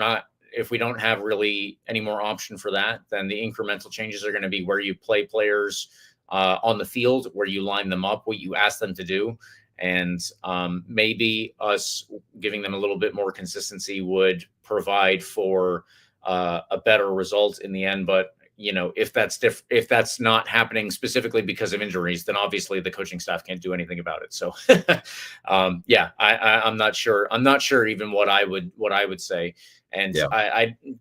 we don't have really any more option for that, then the incremental changes are going to be where you play players on the field, where you line them up, what you ask them to do. And maybe us giving them a little bit more consistency would provide for a better result in the end. But if that's not happening specifically because of injuries, then obviously the coaching staff can't do anything about it. So I'm not sure. I'm not sure even what I would say. And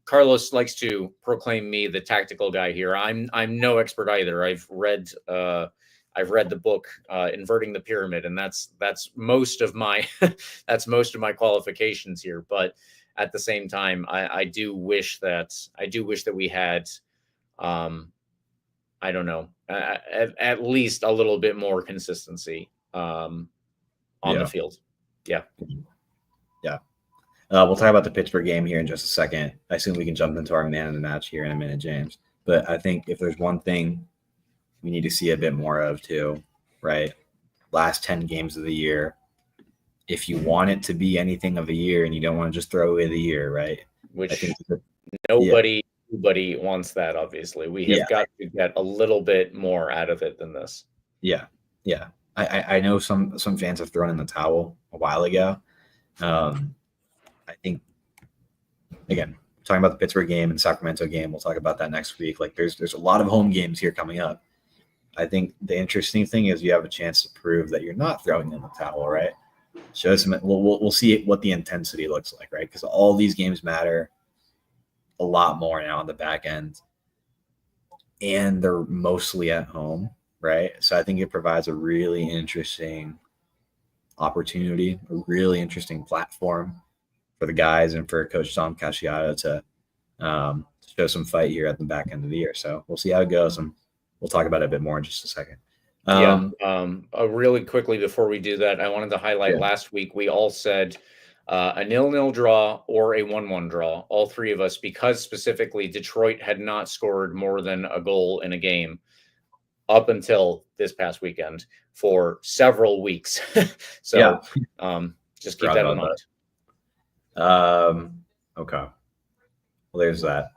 Carlos likes to proclaim me the tactical guy here. I'm no expert either. I've read the book Inverting the Pyramid, and that's most of my qualifications here. But at the same time, I do wish that we had I don't know, at least a little bit more consistency on the field. Yeah. We'll talk about the Pittsburgh game here in just a second. I assume we can jump into our man of the match here in a minute, James. But I think if there's one thing we need to see a bit more of too, right? Last 10 games of the year, if you want it to be anything of a year and you don't want to just throw away the year, right? Which I think nobody wants that, obviously. We have got to get a little bit more out of it than this. Yeah. I know some fans have thrown in the towel a while ago. I think, again, talking about the Pittsburgh game and the Sacramento game, we'll talk about that next week. Like there's a lot of home games here coming up. I think the interesting thing is you have a chance to prove that you're not throwing in the towel, right? Show some. We'll see what the intensity looks like, right? Because all these games matter a lot more now on the back end, and they're mostly at home, right? So I think it provides a really interesting opportunity, a really interesting platform for the guys and for Coach Tom Casciato to show some fight here at the back end of the year. So we'll see how it goes, and we'll talk about it a bit more in just a second. Really quickly before we do that, I wanted to highlight last week we all said a 0-0 draw or a 1-1 draw, all three of us, because specifically Detroit had not scored more than a goal in a game up until this past weekend for several weeks. So just keep that in mind. Okay. Well, there's that.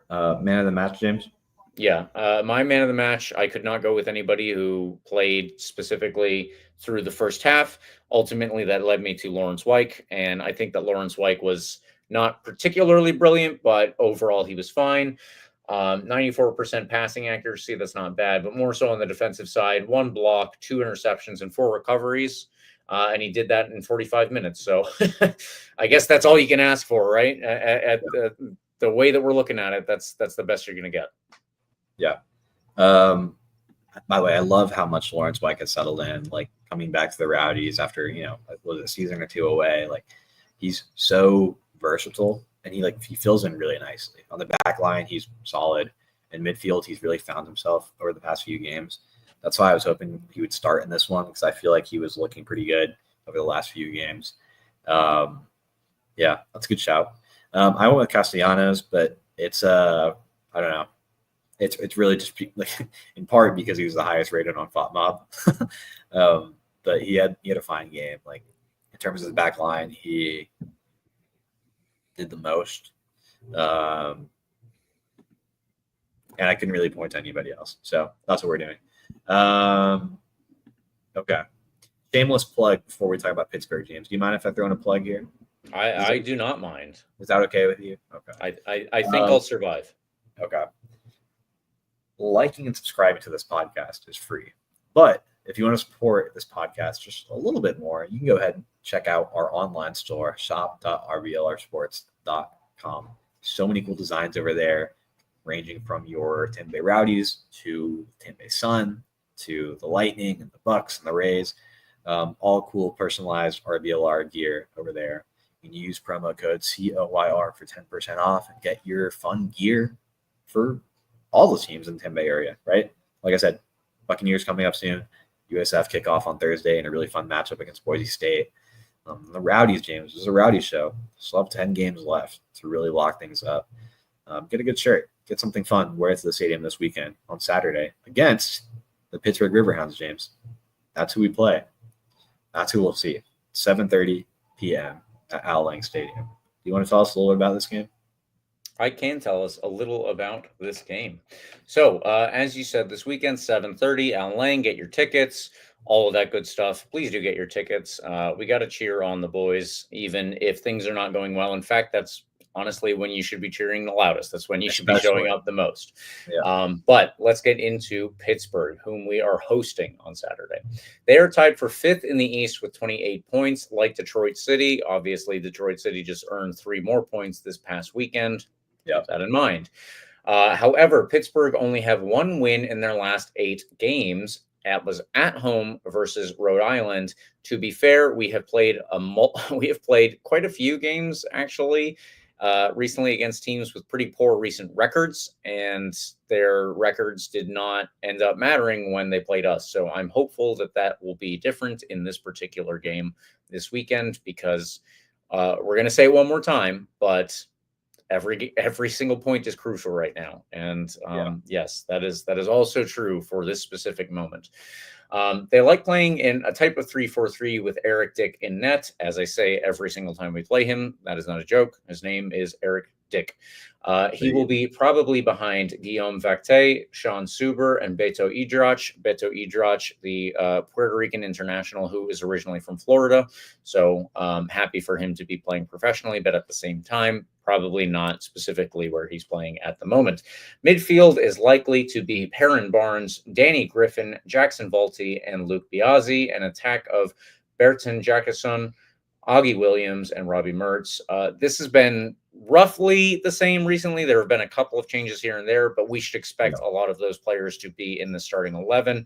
Man of the match, James? Yeah. My man of the match, I could not go with anybody who played specifically through the first half. Ultimately, that led me to Lawrence Wyke, and I think that Lawrence Wyke was not particularly brilliant, but overall he was fine. 94% passing accuracy, that's not bad, but more so on the defensive side. 1 block, 2 interceptions, and 4 recoveries. And he did that in 45 minutes. So I guess that's all you can ask for, right? At the way that we're looking at it, that's the best you're going to get. Yeah. By the way, I love how much Lawrence Wyke has settled in, like coming back to the Rowdies after, was a season or 2 away. Like he's so versatile, and he fills in really nicely. On the back line, he's solid. In midfield, he's really found himself over the past few games. That's why I was hoping he would start in this one, because I feel like he was looking pretty good over the last few games. That's a good shout. I went with Castellanos, but it's I don't know. It's really just in part because he was the highest rated on FOTMob. But he had a fine game. Like in terms of the back line, he did the most. And I couldn't really point to anybody else. So that's what we're doing. Okay. Shameless plug before we talk about Pittsburgh, James. Do you mind if I throw in a plug here? I do not mind. Is that okay with you? Okay. I think I'll survive. Okay. Liking and subscribing to this podcast is free. But if you want to support this podcast just a little bit more, you can go ahead and check out our online store, shop.rblrsports.com. So many cool designs over there, ranging from your Tampa Bay Rowdies to Tampa Bay Sun to the Lightning and the Bucks and the Rays. All cool personalized RBLR gear over there. You can use promo code COYR for 10% off and get your fun gear for all the teams in the Tampa Bay area, right? Like I said, Buccaneers coming up soon. USF kickoff on Thursday in a really fun matchup against Boise State. The Rowdies, James, this is a Rowdy show. Still have 10 games left to really lock things up. Get a good shirt. Get something fun. Wear it to the stadium this weekend on Saturday against the Pittsburgh Riverhounds, James. That's who we play. That's who we'll see. 7:30 p.m. at Al Lang Stadium. Do you want to tell us a little bit about this game? I can tell us a little about this game. So, as you said, this weekend, 7:30, Al Lang, get your tickets, all of that good stuff. Please do get your tickets. We got to cheer on the boys, even if things are not going well. In fact, that's honestly when you should be cheering the loudest. That's when you should be showing up the most. Yeah. But let's get into Pittsburgh, whom we are hosting on Saturday. They are tied for 5th in the East with 28 points, like Detroit City. Obviously, Detroit City just earned 3 more points this past weekend. Keep that in mind. However, Pittsburgh only have 1 win in their last 8 games. That was at home versus Rhode Island. To be fair, we have played quite a few games actually recently against teams with pretty poor recent records, and their records did not end up mattering when they played us. So I'm hopeful that that will be different in this particular game this weekend, because we're going to say it one more time, but every single point is crucial right now. And yes, that is also true for this specific moment. They like playing in a type of 3-4-3 with Eric Dick in net. As I say every single time we play him, that is not a joke. His name is Eric Dick. He will be probably behind Guillaume Vacte, Sean Suber, and Beto Idrach. Beto Idrach, the Puerto Rican international who is originally from Florida. So happy for him to be playing professionally, but at the same time, probably not specifically where he's playing at the moment. Midfield is likely to be Perrin Barnes, Danny Griffin, Jackson Volti, and Luke Biazzi. An attack of Bertrand Jacquesson, Augie Williams, and Robbie Mertz. This has been roughly the same recently. There have been a couple of changes here and there, but we should expect a lot of those players to be in the starting 11.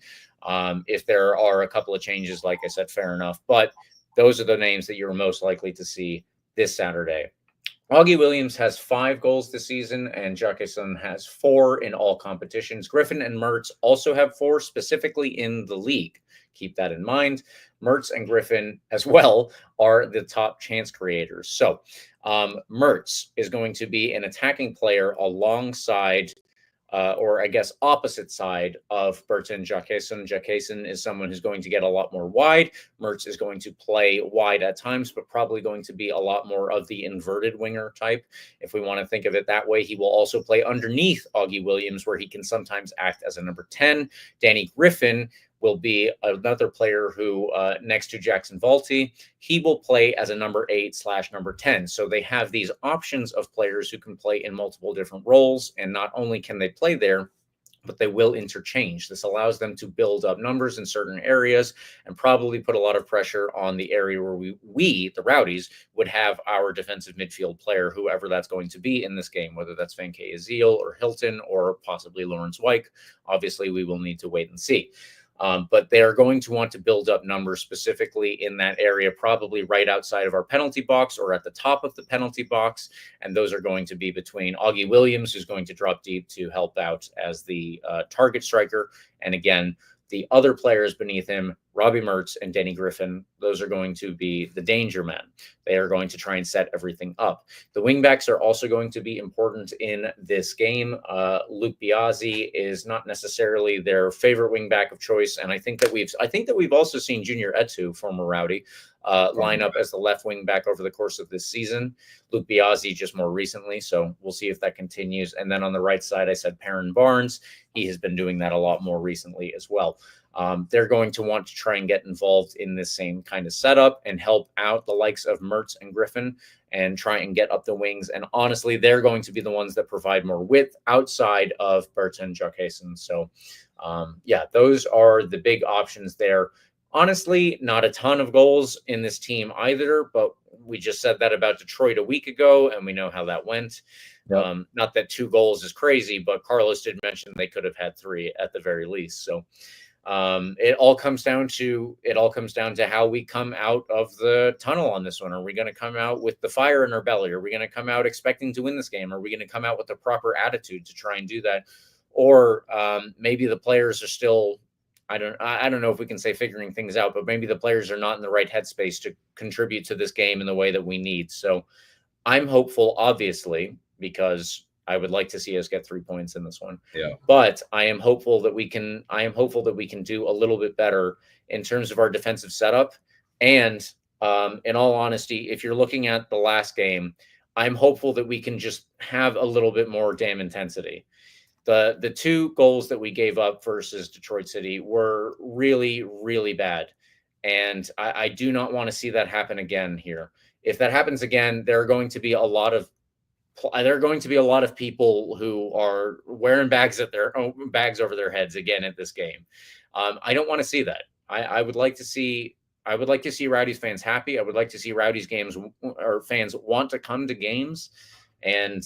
If there are a couple of changes, like I said, fair enough. But those are the names that you're most likely to see this Saturday. Augie Williams has 5 goals this season, and Jacquesson has 4 in all competitions. Griffin and Mertz also have 4, specifically in the league. Keep that in mind. Mertz and Griffin as well are the top chance creators. So Mertz is going to be an attacking player alongside or I guess opposite side of Bertrand Jacquesson. Jacquesson is someone who's going to get a lot more wide. Mertz is going to play wide at times, but probably going to be a lot more of the inverted winger type. If we want to think of it that way, he will also play underneath Augie Williams, where he can sometimes act as a number 10. Danny Griffin will be another player who, next to Jackson Volti, he will play as a number 8/number 10. So they have these options of players who can play in multiple different roles. And not only can they play there, but they will interchange. This allows them to build up numbers in certain areas and probably put a lot of pressure on the area where we, the Rowdies, would have our defensive midfield player, whoever that's going to be in this game, whether that's Venke Azil or Hilton or possibly Lawrence Wyke. Obviously, we will need to wait and see. But they are going to want to build up numbers specifically in that area, probably right outside of our penalty box or at the top of the penalty box. And those are going to be between Augie Williams, who's going to drop deep to help out as the target striker. And again, the other players beneath him, Robbie Mertz and Denny Griffin, those are going to be the danger men. They are going to try and set everything up. The wingbacks are also going to be important in this game. Luke Biazzi is not necessarily their favorite wingback of choice, and I think that we've also seen Junior Etu, former Rowdy, lineup as the left wing back over the course of this season. Luke Biazzi just more recently, so we'll see if that continues. And then on the right side, I said Perrin Barnes. He has been doing that a lot more recently as well. They're going to want to try and get involved in this same kind of setup and help out the likes of Mertz and Griffin and try and get up the wings. And honestly, they're going to be the ones that provide more width outside of Berta and Jokhasen. So, those are the big options there. Honestly, not a ton of goals in this team either, but we just said that about Detroit a week ago, and we know how that went. Yep. Not that 2 goals is crazy, but Carlos did mention they could have had 3 at the very least. So, it all comes down to how we come out of the tunnel on this one. Are we going to come out with the fire in our belly? Are we going to come out expecting to win this game? Are we going to come out with the proper attitude to try and do that? Or maybe the players are still, I don't know if we can say figuring things out, but maybe the players are not in the right headspace to contribute to this game in the way that we need. So I'm hopeful, obviously, because I would like to see us get 3 points in this one. Yeah. But I am hopeful that we can do a little bit better in terms of our defensive setup. And in all honesty, if you're looking at the last game, I'm hopeful that we can just have a little bit more damn intensity. The 2 goals that we gave up versus Detroit City were really, really bad. And I do not want to see that happen again here. If that happens again, there are going to be a lot of people who are wearing bags over their heads again at this game. I don't want to see that. I would like to see Rowdies fans happy. I would like to see Rowdies fans want to come to games. And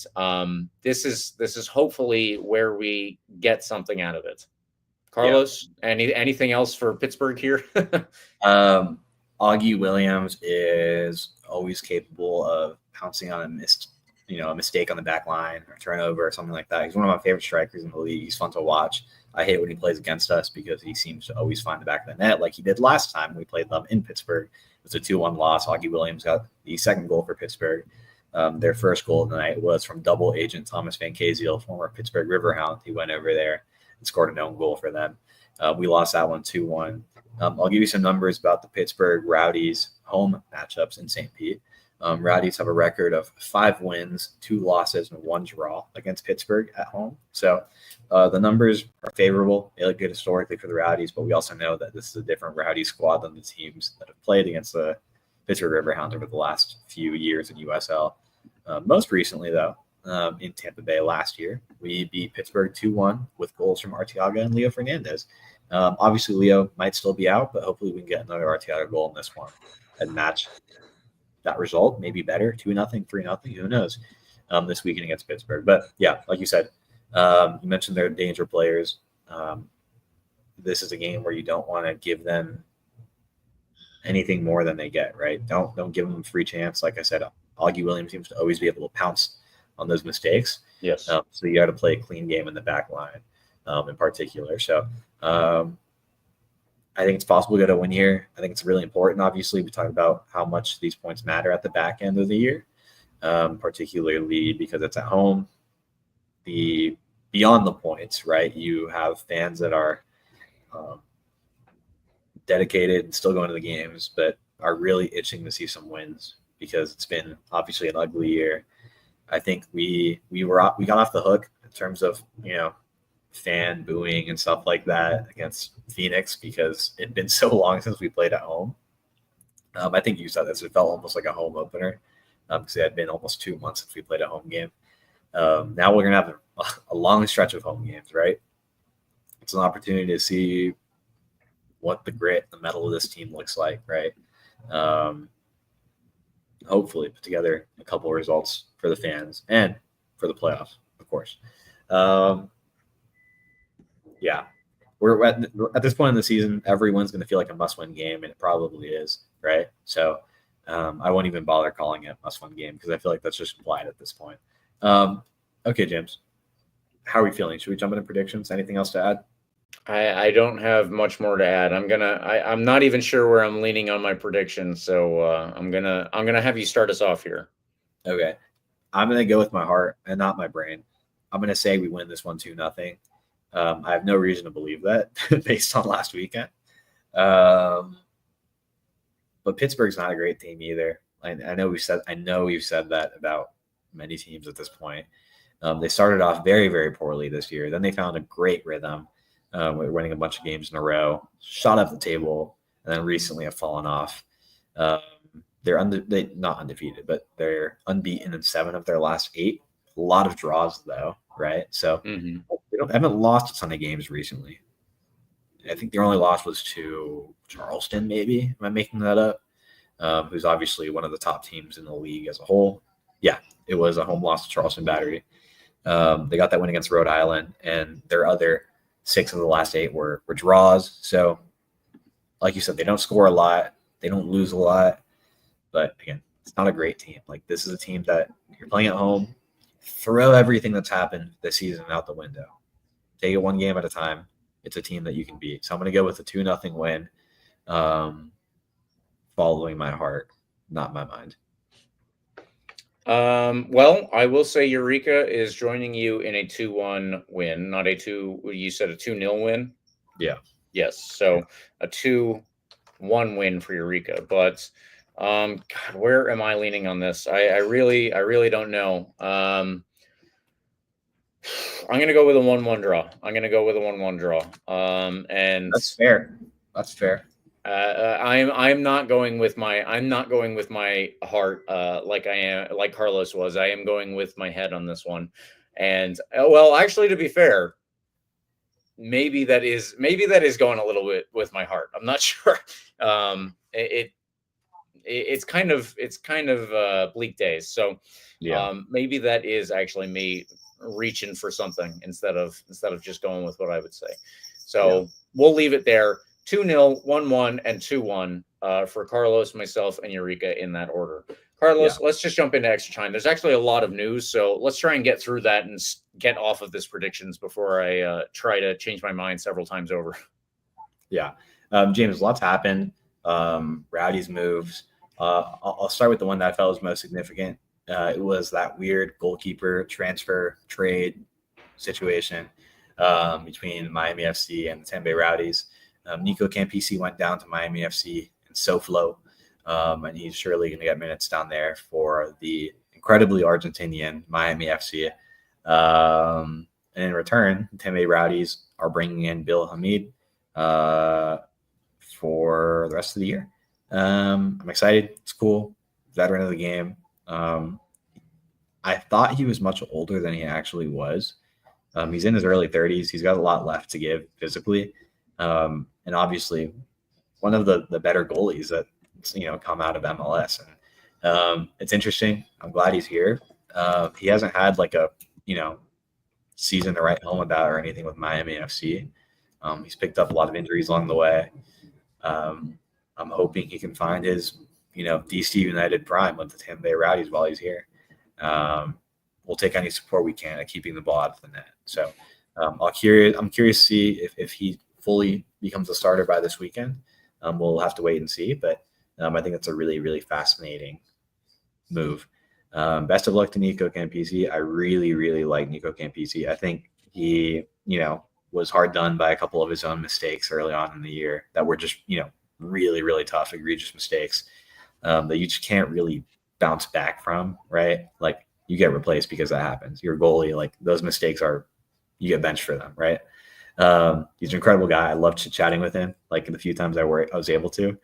this is hopefully where we get something out of it. Carlos, anything else for Pittsburgh here? Augie Williams is always capable of pouncing on a mistake on the back line or turnover or something like that. He's one of my favorite strikers in the league. He's fun to watch. I hate when he plays against us because he seems to always find the back of the net like he did last time we played them in Pittsburgh. It was a 2-1 loss. Augie Williams got the second goal for Pittsburgh. Their first goal of the night was from double agent Thomas Van Kaziel, former Pittsburgh Riverhound. He went over there and scored an own goal for them. We lost that one 2-1. I'll give you some numbers about the Pittsburgh Rowdies home matchups in St. Pete. Rowdies have a record of 5 wins, 2 losses, and 1 draw against Pittsburgh at home. So the numbers are favorable. They look good historically for the Rowdies, but we also know that this is a different Rowdies squad than the teams that have played against the Pittsburgh Riverhounds over the last few years in USL. Most recently, though, in Tampa Bay last year, we beat Pittsburgh 2-1 with goals from Arteaga and Leo Fernandez. Obviously, Leo might still be out, but hopefully we can get another Arteaga goal in this one and match that result, maybe better, 2-0, 3-0, who knows, this weekend against Pittsburgh. But yeah, like you said, you mentioned they're danger players. This is a game where you don't want to give them anything more than they get, right? Don't give them a free chance. Like I said, Augie Williams seems to always be able to pounce on those mistakes. Yes. So you got to play a clean game in the back line, in particular. So I think it's possible to get a win here. I think it's really important. Obviously, we talked about how much these points matter at the back end of the year, particularly because it's at home. Beyond the points, right? You have fans that are dedicated and still going to the games, but are really itching to see some wins because it's been obviously an ugly year. I think we got off the hook in terms of fan booing and stuff like that against Phoenix because it'd been so long since we played at home. I think you said this; it felt almost like a home opener because it had been almost 2 months since we played a home game. Now we're gonna have a long stretch of home games, right? It's an opportunity to see what the grit, the mettle of this team looks like, right? Hopefully put together a couple of results for the fans and for the playoffs, of course. Yeah, we're at this point in the season, everyone's going to feel like a must-win game, and it probably is, right? So I won't even bother calling it a must-win game because I feel like that's just implied at this point. Okay, James, how are we feeling? Should we jump into predictions? Anything else to add? I don't have much more to add. I'm not even sure where I'm leaning on my predictions, so I'm gonna have you start us off here. Okay, I'm gonna go with my heart and not my brain. I'm gonna say we win this 1-2-0. I have no reason to believe that based on last weekend. But Pittsburgh's not a great team either. I know we've said that about many teams at this point. They started off very, very poorly this year. Then they found a great rhythm, with winning a bunch of games in a row, shot up the table, and then recently have fallen off. They're not undefeated, but they're unbeaten in 7 of their last 8. A lot of draws though, right? So they haven't lost a ton of games recently. I think their only loss was to Charleston, maybe. Am I making that up? Who's obviously one of the top teams in the league as a whole. Yeah, it was a home loss to Charleston Battery. They got that win against Rhode Island, and their other 6 of the last 8 were draws. So, like you said, they don't score a lot. They don't lose a lot. But, again, it's not a great team. Like, this is a team that you're playing at home. Throw everything that's happened this season out the window. Take it one game at a time. It's a team that you can beat. So I'm going to go with a 2-0 win, following my heart, not my mind. Well, I will say Eureka is joining you in a 2-1 win, not you said a 2-0 win? Yeah. Yes. So a 2-1 win for Eureka. But, God, where am I leaning on this? I really don't know. I'm going to go with a 1-1 draw. And that's fair. I'm not going with my heart like Carlos was. I am going with my head on this one. And well, actually, to be fair, maybe that is going a little bit with my heart. I'm not sure. It's kind of bleak days. So maybe that is actually me reaching for something instead of just going with what I would say. So we'll leave it there. 2-0, 1-1, and 2-1 for Carlos, myself, and Eureka in that order. Carlos, let's just jump into extra time. There's actually a lot of news, so let's try and get through that and get off of this predictions before I try to change my mind several times over. Yeah. James, lots happened. Rowdies moves. I'll start with the one that I felt was most significant. It was that weird goalkeeper transfer trade situation between Miami FC and the Tampa Bay Rowdies. Nico Campisi went down to Miami FC and SoFlo, and he's surely going to get minutes down there for the incredibly Argentinian Miami FC. And in return, the Tampa Bay Rowdies are bringing in Bill Hamid for the rest of the year. I'm excited. It's cool. Veteran of the game. I thought he was much older than he actually was. He's in his early 30s. He's got a lot left to give physically. And obviously one of the better goalies that, come out of MLS. And it's interesting. I'm glad he's here. He hasn't had like a, season to write home about or anything with Miami FC. He's picked up a lot of injuries along the way. I'm hoping he can find his, DC United prime with the Tampa Bay Rowdies while he's here. We'll take any support we can at keeping the ball out of the net. So I'm curious to see if he fully becomes a starter by this weekend. We'll have to wait and see, but I think that's a really, really fascinating move. Best of luck to Nico Campisi. I really, really like Nico Campisi. I think he, was hard done by a couple of his own mistakes early on in the year that were just, really, really tough, egregious mistakes that you just can't really bounce back from, right? Like you get replaced because that happens. You're a goalie, like those mistakes you get benched for them, right? He's an incredible guy. I loved chatting with him. Like the few times I was able to,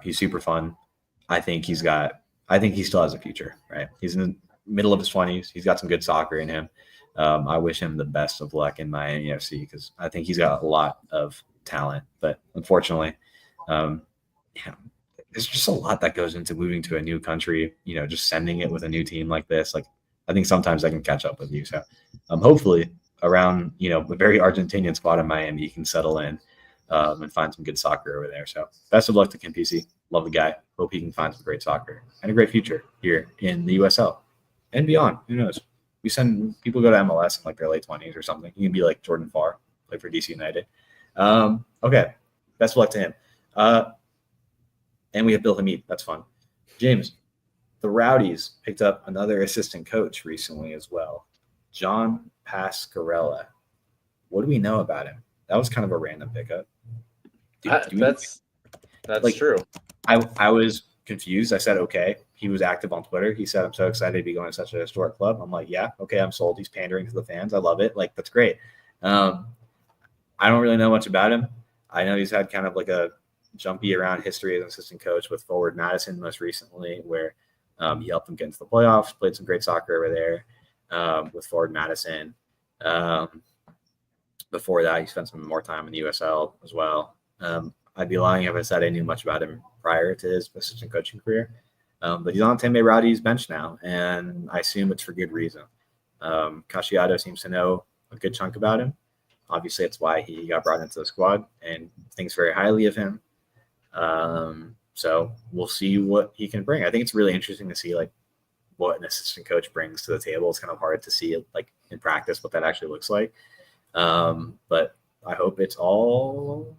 he's super fun. I think he still has a future, right? He's in the middle of his 20s. He's got some good soccer in him. I wish him the best of luck in Miami FC because I think he's got a lot of talent, but unfortunately, there's just a lot that goes into moving to a new country, just sending it with a new team like this. Like, I think sometimes I can catch up with you. So hopefully around, the very Argentinian squad in Miami, he can settle in and find some good soccer over there. So best of luck to Campisi. Love the guy. Hope he can find some great soccer and a great future here in the USL and beyond. Who knows? We send people go to MLS in like their late 20s or something. He can be like Jordan Farr, play for DC United. Okay. Best of luck to him. And we have Bill Hamid. That's fun. James, the Rowdies picked up another assistant coach recently as well, John Pascarella. What do we know about him? That was kind of a random pickup. That's true. I was confused. I said, okay. He was active on Twitter. He said, I'm so excited to be going to such a historic club. I'm like, yeah, okay, I'm sold. He's pandering to the fans. I love it. Like, that's great. I don't really know much about him. I know he's had kind of like a jumpy around history as an assistant coach with Forward Madison most recently, where he helped them get into the playoffs, played some great soccer over there with Forward Madison. Before that, he spent some more time in the USL as well. I'd be lying if I said I knew much about him prior to his assistant coaching career. But he's on Tembe Rowdies' bench now, and I assume it's for good reason. Casciato seems to know a good chunk about him. Obviously, it's why he got brought into the squad and thinks very highly of him. So we'll see what he can bring. I think it's really interesting to see like what an assistant coach brings to the table. It's kind of hard to see like in practice what that actually looks like. But I hope it's all,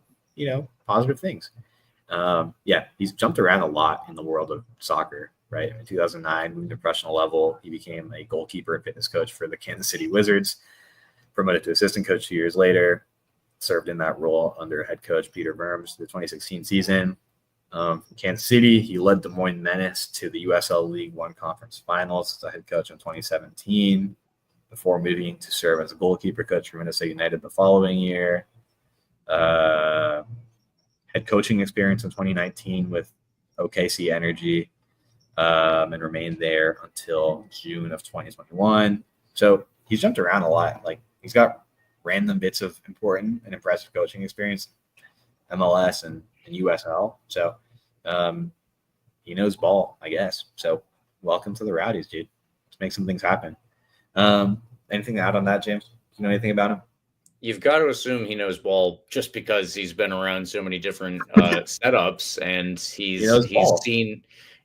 positive things. He's jumped around a lot in the world of soccer, right? In 2009, moved to professional level. He became a goalkeeper and fitness coach for the Kansas City Wizards, promoted to assistant coach 2 years later, served in that role under head coach Peter Vermes the 2016 season. From Kansas City, he led Des Moines Menace to the USL League One Conference Finals as a head coach in 2017, before moving to serve as a goalkeeper coach for Minnesota United the following year. Had coaching experience in 2019 with OKC Energy, and remained there until June of 2021. So he's jumped around a lot. Like, he's got random bits of important and impressive coaching experience, MLS and USL. So he knows ball, I guess. So welcome to the Rowdies, dude. Let's make some things happen. Anything to add on that, James? Do you know anything about him? You've got to assume he knows ball just because he's been around so many different setups, and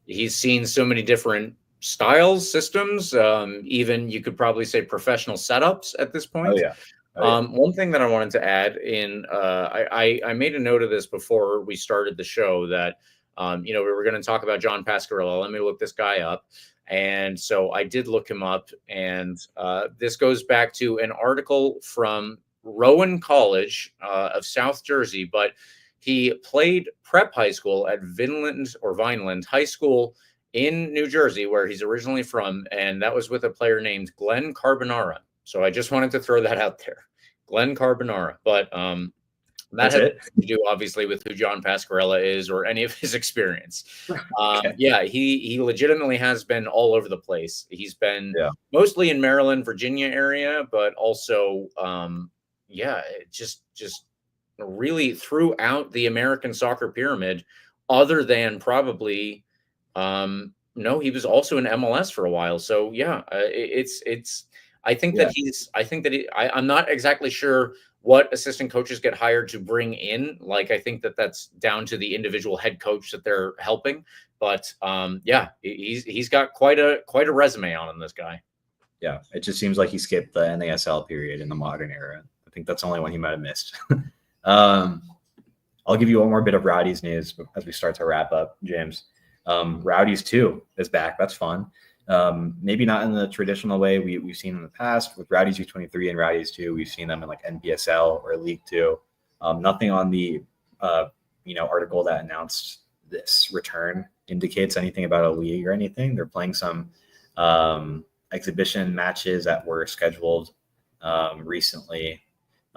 he's seen so many different styles, systems. Even you could probably say professional setups at this point. Oh yeah. One thing that I wanted to add in, I made a note of this before we started the show that we were going to talk about John Pasquarella. Let me look this guy up. And so I did look him up, and this goes back to an article from Rowan College of South Jersey, but he played prep high school at Vineland High School in New Jersey, where he's originally from, and that was with a player named Glenn Carbonara. So I just wanted to throw that out there, Glenn Carbonara. But that has nothing to do, obviously, with who John Pasquarella is or any of his experience. Okay. Yeah, he legitimately has been all over the place. He's been mostly in Maryland, Virginia area, but also, just really throughout the American soccer pyramid, other than probably, he was also in MLS for a while. So yeah, I'm not exactly sure what assistant coaches get hired to bring in. Like, I think that's down to the individual head coach that they're helping. But he's got quite a resume on him, this guy. Yeah, it just seems like he skipped the NASL period in the modern era. I think that's the only one he might have missed. I'll give you one more bit of Rowdies news as we start to wrap up, James. Rowdies 2 is back. That's fun. Maybe not in the traditional way we've seen in the past with Rowdies U23 and Rowdies 2. We've seen them in like NPSL or League 2. Nothing on the article that announced this return indicates anything about a league or anything. They're playing some exhibition matches that were scheduled recently.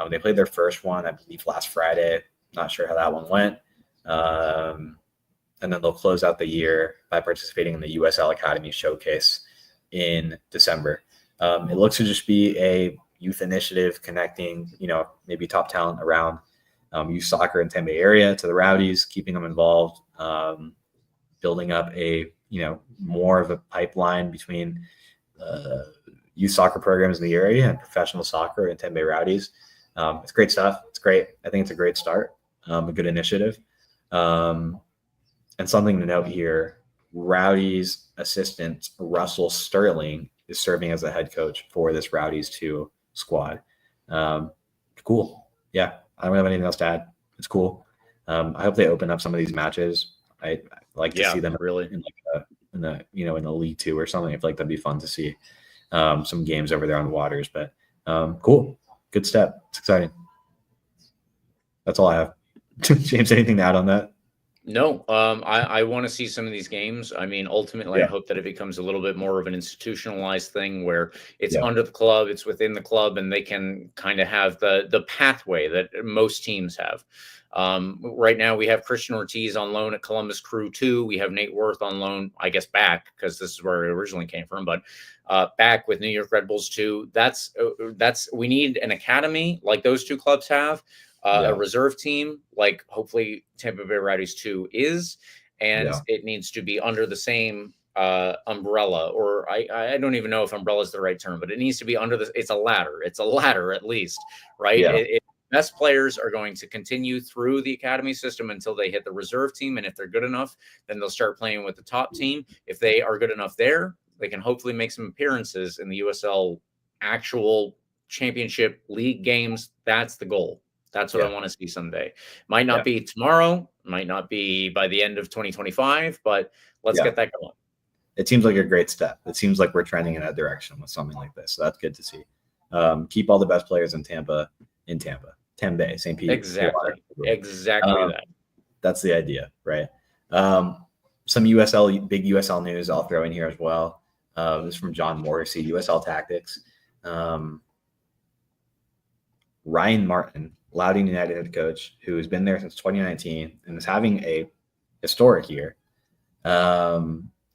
They played their first one, I believe, last Friday. Not sure how that one went. And then they'll close out the year by participating in the USL Academy Showcase in December. It looks to just be a youth initiative connecting, maybe top talent around youth soccer in Tembe area to the Rowdies, keeping them involved, building up a, more of a pipeline between youth soccer programs in the area and professional soccer in Tembe Rowdies. It's great stuff. It's great. I think it's a great start, a good initiative. And something to note here, Rowdies assistant Russell Sterling is serving as the head coach for this Rowdies 2 squad. Cool. Yeah, I don't have anything else to add. It's cool. I hope they open up some of these matches. I like to see them really in the League 2 or something. I feel like that'd be fun to see some games over there on the waters. But cool. Good step. It's exciting. That's all I have. James, anything to add on that? No, I want to see some of these games. I mean, ultimately, I hope that it becomes a little bit more of an institutionalized thing where it's under the club, it's within the club, and they can kind of have the pathway that most teams have. Right now, we have Christian Ortiz on loan at Columbus Crew 2. We have Nate Worth on loan, I guess, back because this is where it originally came from, but back with New York Red Bulls 2. That's we need an academy like those two clubs have. A reserve team, like hopefully Tampa Bay Rowdies 2 is, and it needs to be under the same umbrella, or I don't even know if umbrella is the right term, but it needs to be under it's a ladder. It's a ladder at least, right? Best players are going to continue through the academy system until they hit the reserve team, and if they're good enough, then they'll start playing with the top team. If they are good enough there, they can hopefully make some appearances in the USL actual championship league games. That's the goal. That's what I want to see someday. Might not be tomorrow, might not be by the end of 2025, but let's get that going. It seems like a great step. It seems like we're trending in that direction with something like this. So that's good to see. Keep all the best players in Tampa, Bay, St. Pete. Exactly that. That's the idea, right? Some big USL news I'll throw in here as well. This is from John Morrissey, USL Tactics. Ryan Martin, Loudoun United head coach, who has been there since 2019 and is having a historic year,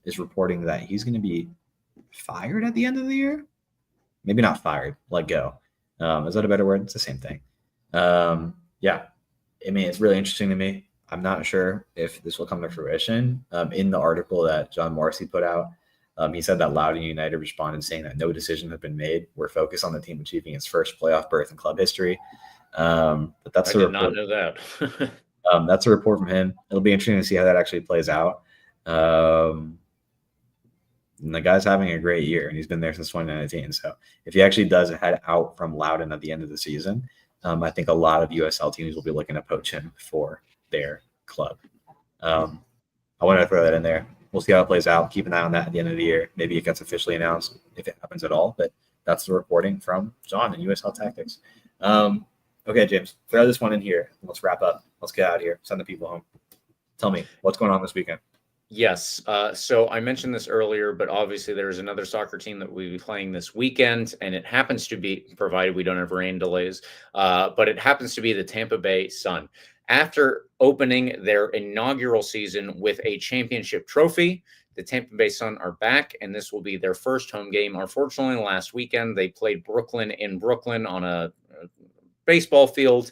is reporting that he's going to be fired at the end of the year. Maybe not fired, let go. Is that a better word? It's the same thing. I mean, it's really interesting to me. I'm not sure if this will come to fruition. In the article that John Morrissey put out, he said that Loudoun United responded saying that no decision has been made. We're focused on the team achieving its first playoff berth in club history. But that's I did not know that. That's a report from him. It'll be interesting to see how that actually plays out. And the guy's having a great year, and he's been there since 2019. So if he actually does head out from Loudoun at the end of the season, I think a lot of USL teams will be looking to poach him for their club. I wanted to throw that in there. We'll see how it plays out. Keep an eye on that at the end of the year. Maybe it gets officially announced if it happens at all. But that's the reporting from John in USL Tactics. Okay, James, throw this one in here. Let's wrap up. Let's get out of here. Send the people home. Tell me, what's going on this weekend? Yes. So I mentioned this earlier, but obviously there's another soccer team that we'll be playing this weekend, and it happens to be, provided we don't have rain delays, but it happens to be the Tampa Bay Sun. After opening their inaugural season with a championship trophy, the Tampa Bay Sun are back, and this will be their first home game. Unfortunately, last weekend, they played Brooklyn in Brooklyn on a baseball field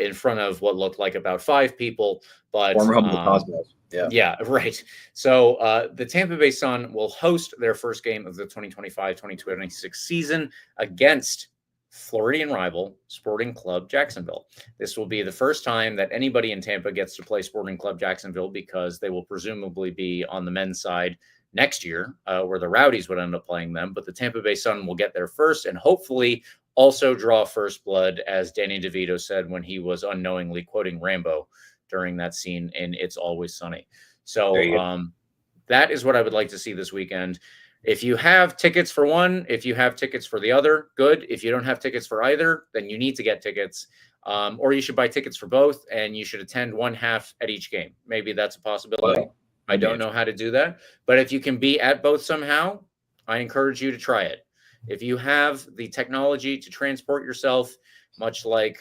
in front of what looked like about 5 people. But former home of the Cosmos. Yeah, right. So the Tampa Bay Sun will host their first game of the 2025-2026 season against Floridian rival Sporting Club Jacksonville. This will be the first time that anybody in Tampa gets to play Sporting Club Jacksonville, because they will presumably be on the men's side next year, where the Rowdies would end up playing them. But the Tampa Bay Sun will get there first and hopefully also draw first blood, as Danny DeVito said when he was unknowingly quoting Rambo during that scene in It's Always Sunny. So that is what I would like to see this weekend. If you have tickets for one, if you have tickets for the other, good. If you don't have tickets for either, then you need to get tickets, or you should buy tickets for both, and you should attend one half at each game. Maybe that's a possibility. I don't know how to do that, but if you can be at both somehow, I encourage you to try it. If you have the technology to transport yourself, much like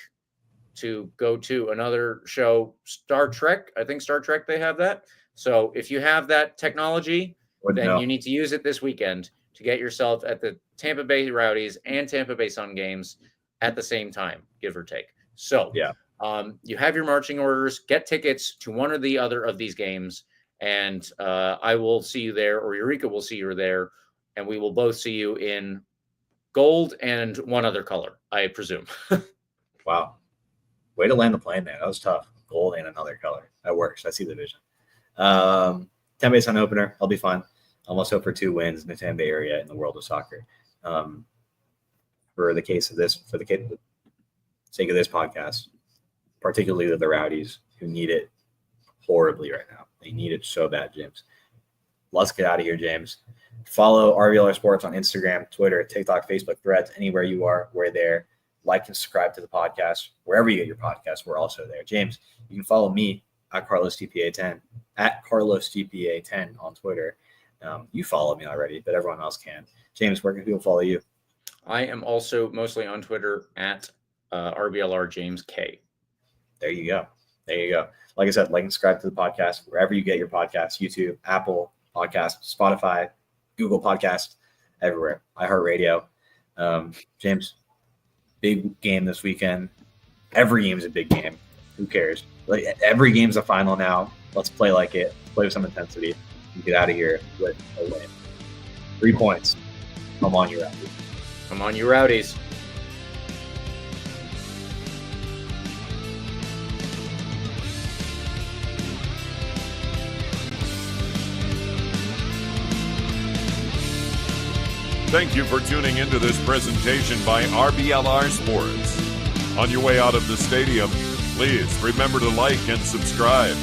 to go to another show, Star Trek, I think Star Trek, they have that. So if you have that technology, then you need to use it this weekend to get yourself at the Tampa Bay Rowdies and Tampa Bay Sun games at the same time, give or take. So you have your marching orders, get tickets to one or the other of these games, and I will see you there, or Eureka will see you there, and we will both see you in gold and one other color, I presume. Wow. Way to land the plane there. That was tough. Gold and another color. That works. I see the vision. Tampa Bay Sun opener. I'll be fine. Almost hope for 2 wins in the Tampa Bay area in the world of soccer. For the sake of this podcast, particularly the Rowdies, who need it horribly right now. They need it so bad, James. Let's get out of here, James. Follow RBLR Sports on Instagram, Twitter, TikTok, Facebook, Threads, anywhere you are, we're there. Like and subscribe to the podcast. Wherever you get your podcasts, we're also there. James, you can follow me at CarlosTPA10, at CarlosTPA10 on Twitter. You follow me already, but everyone else can. James, where can people follow you? I am also mostly on Twitter at RBLR James K. There you go. Like I said, like and subscribe to the podcast wherever you get your podcasts: YouTube, Apple Podcasts, Spotify, Google Podcasts, everywhere. iHeartRadio. James, big game this weekend. Every game is a big game. Who cares? Like, every game's a final now. Let's play like it. Play with some intensity. And get out of here with a win. 3 points. Come on, you Rowdies. Come on, you Rowdies. Thank you for tuning into this presentation by RBLR Sports. On your way out of the stadium, please remember to like and subscribe.